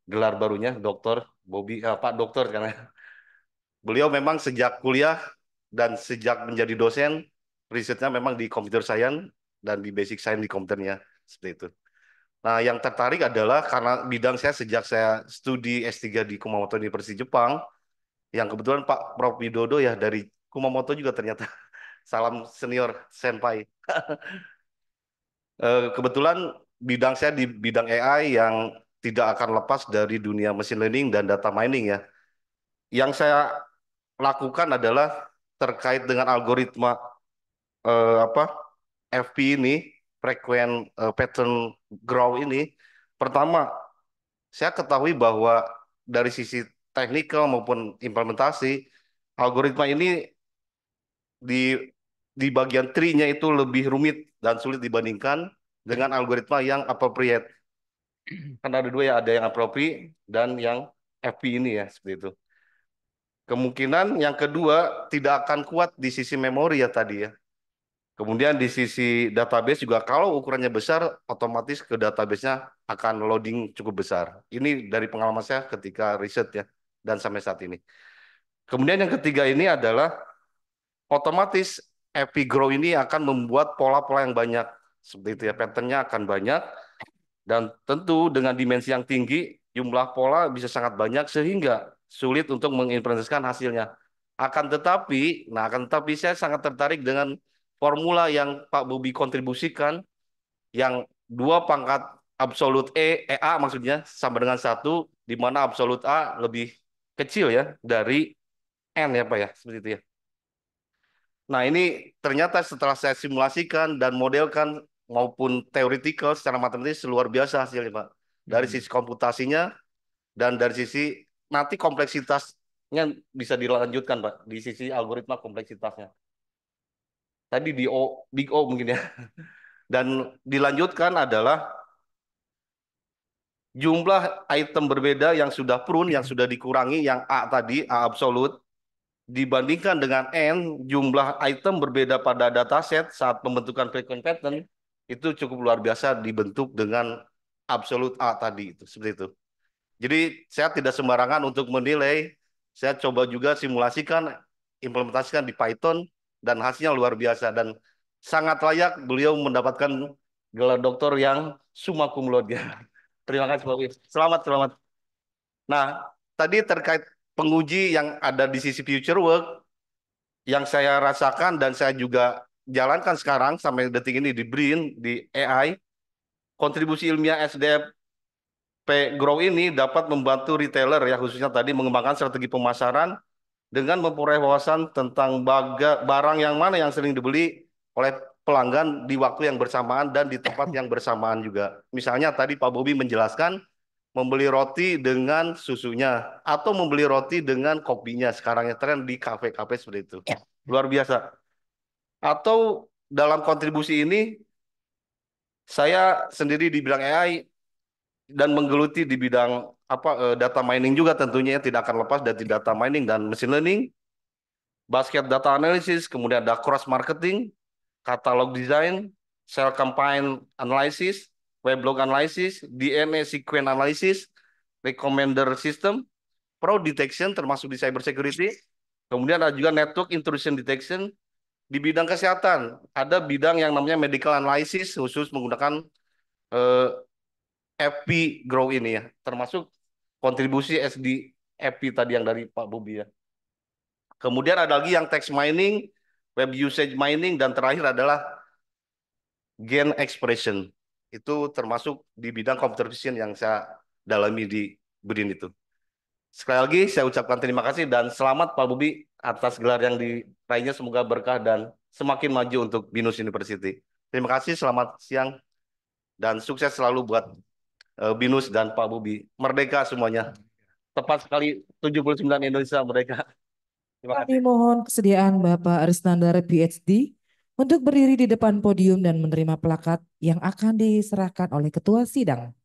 gelar barunya Dr. Bobi, Pak Dokter karena beliau memang sejak kuliah dan sejak menjadi dosen risetnya memang di computer science dan di basic science di komputernya seperti itu. Nah, yang tertarik adalah karena bidang saya sejak saya studi S3 di Kumamoto University Jepang, yang kebetulan Pak Prof Widodo ya dari Kumamoto juga ternyata. Salam senior senpai. Kebetulan bidang saya di bidang AI yang tidak akan lepas dari dunia machine learning dan data mining ya. Yang saya lakukan adalah terkait dengan algoritma FP ini, frequent pattern grow ini. Pertama, saya ketahui bahwa dari sisi teknikal maupun implementasi, algoritma ini di bagian tree-nya itu lebih rumit dan sulit dibandingkan dengan algoritma yang appropriate. Kan ada dua ya, ada yang appropriate dan yang FP ini ya, seperti itu. Kemungkinan yang kedua tidak akan kuat di sisi memori ya tadi ya. Kemudian di sisi database juga kalau ukurannya besar, otomatis ke database-nya akan loading cukup besar. Ini dari pengalaman saya ketika riset ya, dan sampai saat ini. Kemudian yang ketiga ini adalah otomatis epigrow ini akan membuat pola-pola yang banyak. Seperti itu ya, pattern-nya akan banyak. Dan tentu dengan dimensi yang tinggi, jumlah pola bisa sangat banyak sehingga sulit untuk mengimplementasikan hasilnya. Akan tetapi saya sangat tertarik dengan formula yang Pak Bobi kontribusikan, yang 2 pangkat absolut A maksudnya, sama dengan 1, di mana absolut A lebih kecil ya dari N ya Pak ya, seperti itu ya. Nah ini ternyata setelah saya simulasikan dan modelkan maupun teoretikal secara matematis luar biasa hasilnya Pak. Dari sisi komputasinya dan dari sisi nanti kompleksitasnya bisa dilanjutkan Pak. Di sisi algoritma kompleksitasnya. Tadi di Big O mungkin ya. Dan dilanjutkan adalah jumlah item berbeda yang sudah prune, yang sudah dikurangi, yang A tadi, A absolut, dibandingkan dengan N, jumlah item berbeda pada dataset saat pembentukan frequent pattern, itu cukup luar biasa dibentuk dengan absolut A tadi, itu seperti itu. Jadi saya tidak sembarangan untuk menilai, saya coba juga simulasikan, implementasikan di Python, dan hasilnya luar biasa. Dan sangat layak beliau mendapatkan gelar doktor yang summa cum laude. Terima kasih Pak Wis. Selamat. Nah, tadi terkait penguji yang ada di sisi future work, yang saya rasakan dan saya juga jalankan sekarang sampai detik ini di BRIN, di AI, kontribusi ilmiah SDP Grow ini dapat membantu retailer ya, khususnya tadi mengembangkan strategi pemasaran dengan memperoleh wawasan tentang barang yang mana yang sering dibeli oleh pelanggan di waktu yang bersamaan dan di tempat yang bersamaan juga. Misalnya tadi Pak Bobi menjelaskan membeli roti dengan susunya atau membeli roti dengan kopinya. Sekarang yang tren di kafe-kafe seperti itu. Luar biasa. Atau dalam kontribusi ini saya sendiri di bidang AI dan menggeluti di bidang data mining juga tentunya tidak akan lepas dari data mining dan machine learning, basket data analysis, kemudian ada cross marketing, catalog design, cell campaign analysis, weblog analysis, DNA sequence analysis, recommender system, fraud detection termasuk di cyber security. Kemudian ada juga network intrusion detection. Di bidang kesehatan ada bidang yang namanya medical analysis khusus menggunakan eh, FP Grow ini ya, termasuk kontribusi SD FP tadi yang dari Pak Bobi ya. Kemudian ada lagi yang text mining, web usage mining, dan terakhir adalah gen expression. Itu termasuk di bidang computer vision yang saya dalami di BRIN itu. Sekali lagi saya ucapkan terima kasih dan selamat Pak Bobi atas gelar yang diraihnya, semoga berkah dan semakin maju untuk BINUS University. Terima kasih, selamat siang dan sukses selalu buat BINUS dan Pak Bobi. Merdeka semuanya. Tepat sekali 79 Indonesia merdeka. Terima Kami kasih. mohon kesediaan Bapak Arisnandar PhD untuk berdiri di depan podium dan menerima plakat yang akan diserahkan oleh Ketua Sidang.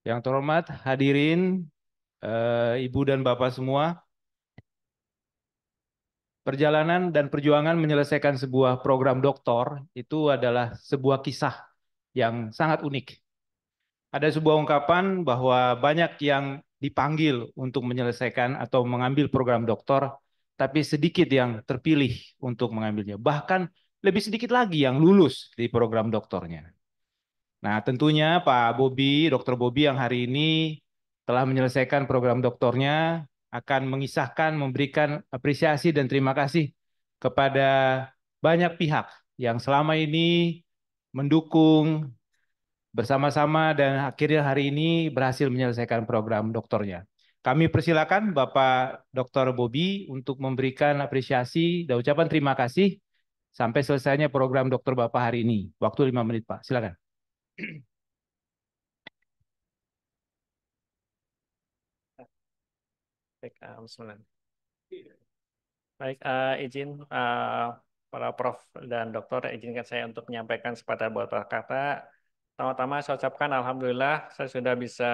Yang terhormat hadirin, Ibu dan Bapak semua, perjalanan dan perjuangan menyelesaikan sebuah program doktor itu adalah sebuah kisah yang sangat unik. Ada sebuah ungkapan bahwa banyak yang dipanggil untuk menyelesaikan atau mengambil program doktor, tapi sedikit yang terpilih untuk mengambilnya. Bahkan lebih sedikit lagi yang lulus di program doktornya. Nah, tentunya Pak Bobi, Dr. Bobi yang hari ini telah menyelesaikan program doktornya akan mengisahkan, memberikan apresiasi dan terima kasih kepada banyak pihak yang selama ini mendukung bersama-sama dan akhirnya hari ini berhasil menyelesaikan program doktornya. Kami persilakan Bapak Dr. Bobi untuk memberikan apresiasi dan ucapan terima kasih sampai selesainya program doktor Bapak hari ini. Waktu 5 menit, Pak. Silakan. Baik, bismillah. Baik, izin para prof dan doktor, izinkan saya untuk menyampaikan sepatah beberapa kata. Pertama-tama saya ucapkan alhamdulillah saya sudah bisa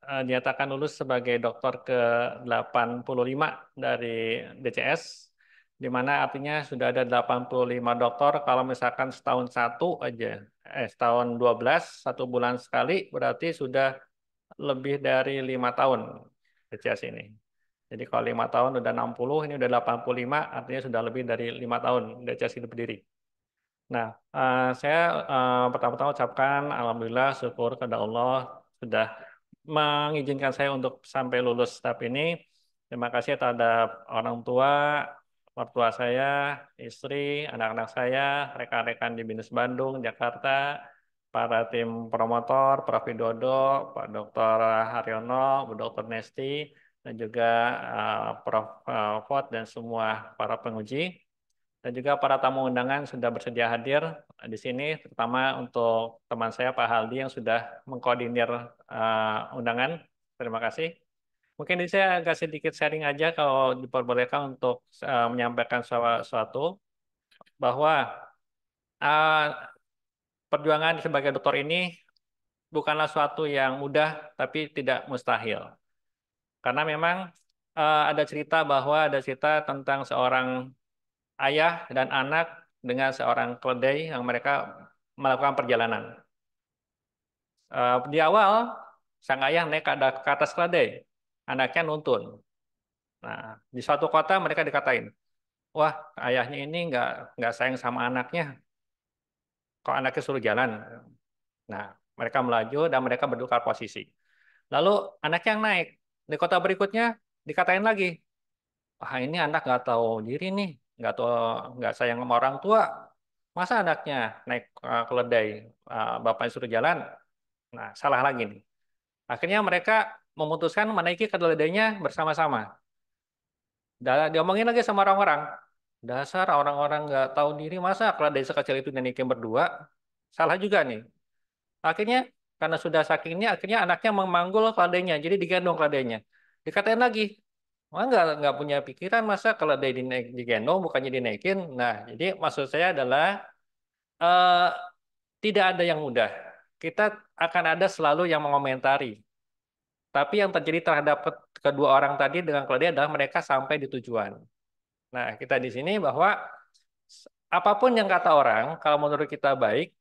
dinyatakan lulus sebagai doktor ke-85 dari DCS, di mana artinya sudah ada 85 doktor. Kalau misalkan setahun satu aja, setahun 12, 1 bulan sekali, berarti sudah lebih dari 5 tahun DCS ini. Jadi kalau 5 tahun udah 60, ini udah 85, artinya sudah lebih dari 5 tahun DCS ini berdiri. Nah, saya pertama-tama ucapkan alhamdulillah syukur kepada Allah sudah mengizinkan saya untuk sampai lulus tahap ini. Terima kasih terhadap orang tua, mertua saya, istri, anak-anak saya, rekan-rekan di BINUS Bandung, Jakarta, para tim promotor, Prof. Widodo, Pak Dr. Haryono, Bu Dr. Nesti, dan juga Prof. Fot dan semua para penguji. Dan juga para tamu undangan sudah bersedia hadir di sini, terutama untuk teman saya Pak Haldi yang sudah mengkoordinir undangan. Terima kasih. Mungkin ini saya agak sedikit sharing aja kalau diperbolehkan untuk menyampaikan sesuatu bahwa perjuangan sebagai dokter ini bukanlah suatu yang mudah tapi tidak mustahil. Karena memang ada cerita bahwa ada cerita tentang seorang ayah dan anak dengan seorang keledai yang mereka melakukan perjalanan. Di awal, sang ayah naik ke atas keledai, anaknya nuntun. Nah, di suatu kota mereka dikatain, wah ayahnya ini nggak sayang sama anaknya, kok anaknya suruh jalan. Nah, mereka melaju dan mereka bertukar posisi. Lalu anaknya yang naik, di kota berikutnya dikatain lagi, ah ini anak nggak tahu diri nih, nggak sayang sama orang tua. Masa anaknya naik keledai, bapaknya suruh jalan? Nah, salah lagi nih. Akhirnya mereka memutuskan menaiki keledainya bersama-sama. Diomongin lagi sama orang-orang. Dasar orang-orang nggak tahu diri, masa keledai sekecil itu dinaikin berdua? Salah juga nih. Akhirnya karena sudah sakingnya, akhirnya anaknya memanggul keledainya, jadi digendong keledainya. Dikatain lagi, wah nggak punya pikiran masa keledai digendong bukannya dinaikin. Nah, jadi maksud saya adalah eh, tidak ada yang mudah. Kita akan ada selalu yang mengomentari. Tapi yang terjadi terhadap kedua orang tadi dengan keledai adalah mereka sampai di tujuan. Nah, kita di sini bahwa apapun yang kata orang, kalau menurut kita baik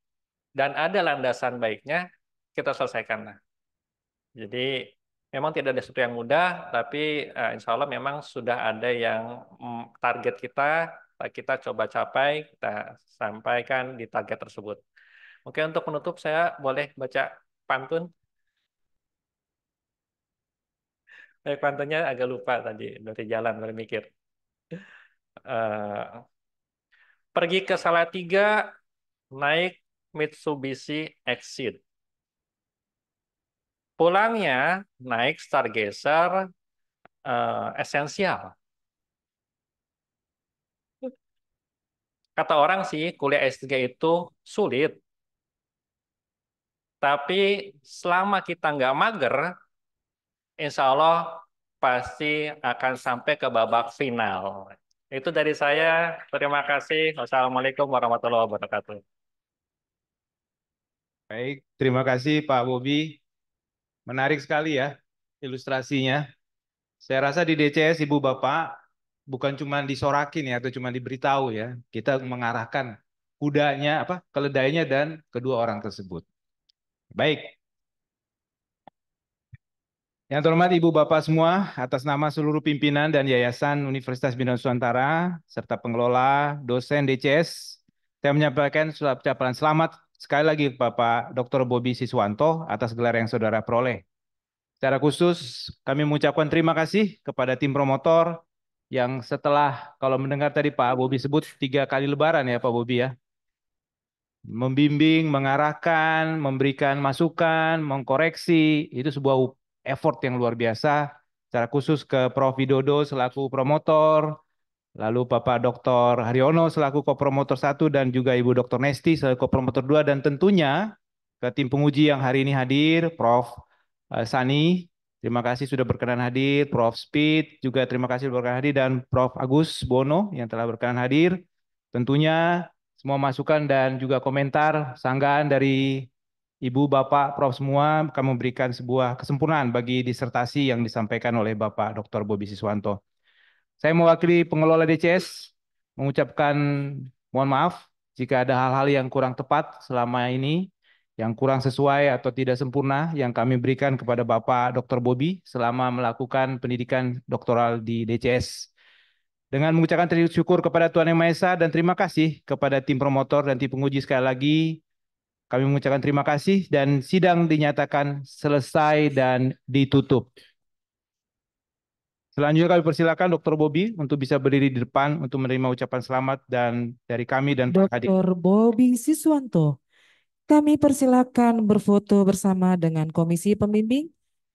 dan ada landasan baiknya, kita selesaikan. Jadi memang tidak ada sesuatu yang mudah, tapi insya Allah memang sudah ada yang target kita coba capai, kita sampaikan di target tersebut. Oke, untuk menutup saya boleh baca pantun. Pantunnya agak lupa tadi dari jalan berpikir. Eh, Pergi ke Salatiga naik Mitsubishi Exit. Pulangnya naik Stargazer esensial. Kata orang sih kuliah S3 itu sulit, tapi selama kita nggak mager, insya Allah pasti akan sampai ke babak final. Itu dari saya. Terima kasih. Wassalamualaikum warahmatullahi wabarakatuh. Baik, terima kasih Pak Bobi. Menarik sekali ya ilustrasinya. Saya rasa di DCS Ibu Bapak bukan cuma disorakin ya atau cuma diberitahu ya. Kita mengarahkan kudanya apa keledainya dan kedua orang tersebut. Baik. Yang terhormat Ibu Bapak semua, atas nama seluruh pimpinan dan Yayasan Universitas Bina Nusantara, serta pengelola, dosen DCS, saya menyampaikan ucapan selamat sekali lagi Bapak Dr. Bobi Siswanto atas gelar yang saudara peroleh. Secara khusus, kami mengucapkan terima kasih kepada tim promotor yang setelah, kalau mendengar tadi Pak Bobi sebut 3 kali lebaran ya Pak Bobi ya, membimbing, mengarahkan, memberikan masukan, mengkoreksi, itu sebuah effort yang luar biasa. Secara khusus ke Prof. Widodo selaku promotor, lalu Bapak Dr. Haryono selaku kopromotor 1 dan juga Ibu Dr. Nesti selaku kopromotor 2 dan tentunya ke tim penguji yang hari ini hadir, Prof. Sani, terima kasih sudah berkenan hadir, Prof. Speed juga terima kasih sudah berkenan hadir dan Prof. Agus Bono yang telah berkenan hadir. Tentunya semua masukan dan juga komentar sanggahan dari Ibu, Bapak, Prof semua akan memberikan sebuah kesempurnaan bagi disertasi yang disampaikan oleh Bapak Dr. Bobi Siswanto. Saya mewakili pengelola DCS mengucapkan mohon maaf jika ada hal-hal yang kurang tepat selama ini, yang kurang sesuai atau tidak sempurna yang kami berikan kepada Bapak Dr. Bobi selama melakukan pendidikan doktoral di DCS. Dengan mengucapkan terima syukur kepada Tuhan Yang Maha Esa dan terima kasih kepada tim promotor dan tim penguji sekali lagi, kami mengucapkan terima kasih dan sidang dinyatakan selesai dan ditutup. Selanjutnya kami persilakan Dr. Bobi untuk bisa berdiri di depan untuk menerima ucapan selamat dan dari kami dan Pak Hadi. Dr. Bobi Siswanto, kami persilakan berfoto bersama dengan Komisi Pembimbing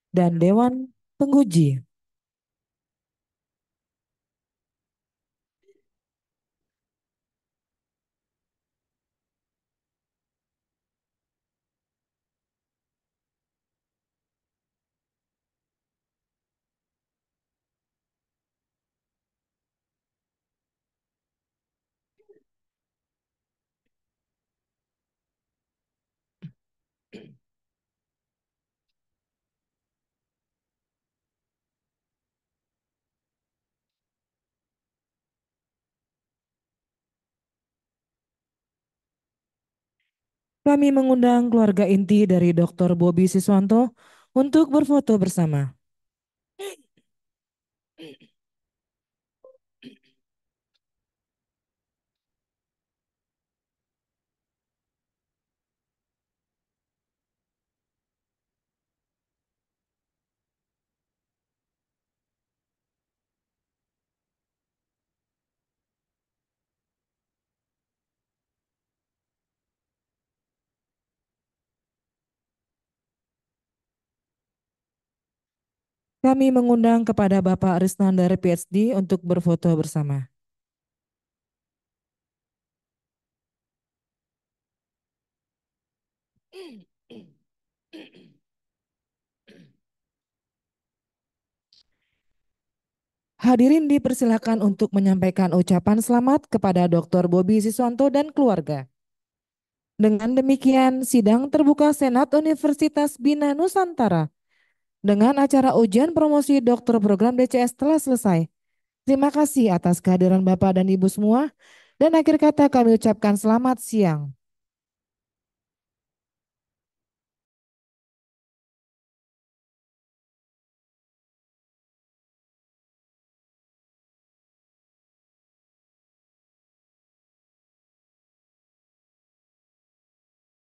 dan Dewan Penguji. Kami mengundang keluarga inti dari Dr. Bobi Siswanto untuk berfoto bersama. Kami mengundang kepada Bapak Risnandar PhD untuk berfoto bersama. Hadirin dipersilakan untuk menyampaikan ucapan selamat kepada Dr. Bobi Siswanto dan keluarga. Dengan demikian, sidang terbuka Senat Universitas Bina Nusantara dengan acara ujian promosi doktor program DCS telah selesai. Terima kasih atas kehadiran Bapak dan Ibu semua. Dan akhir kata kami ucapkan selamat siang.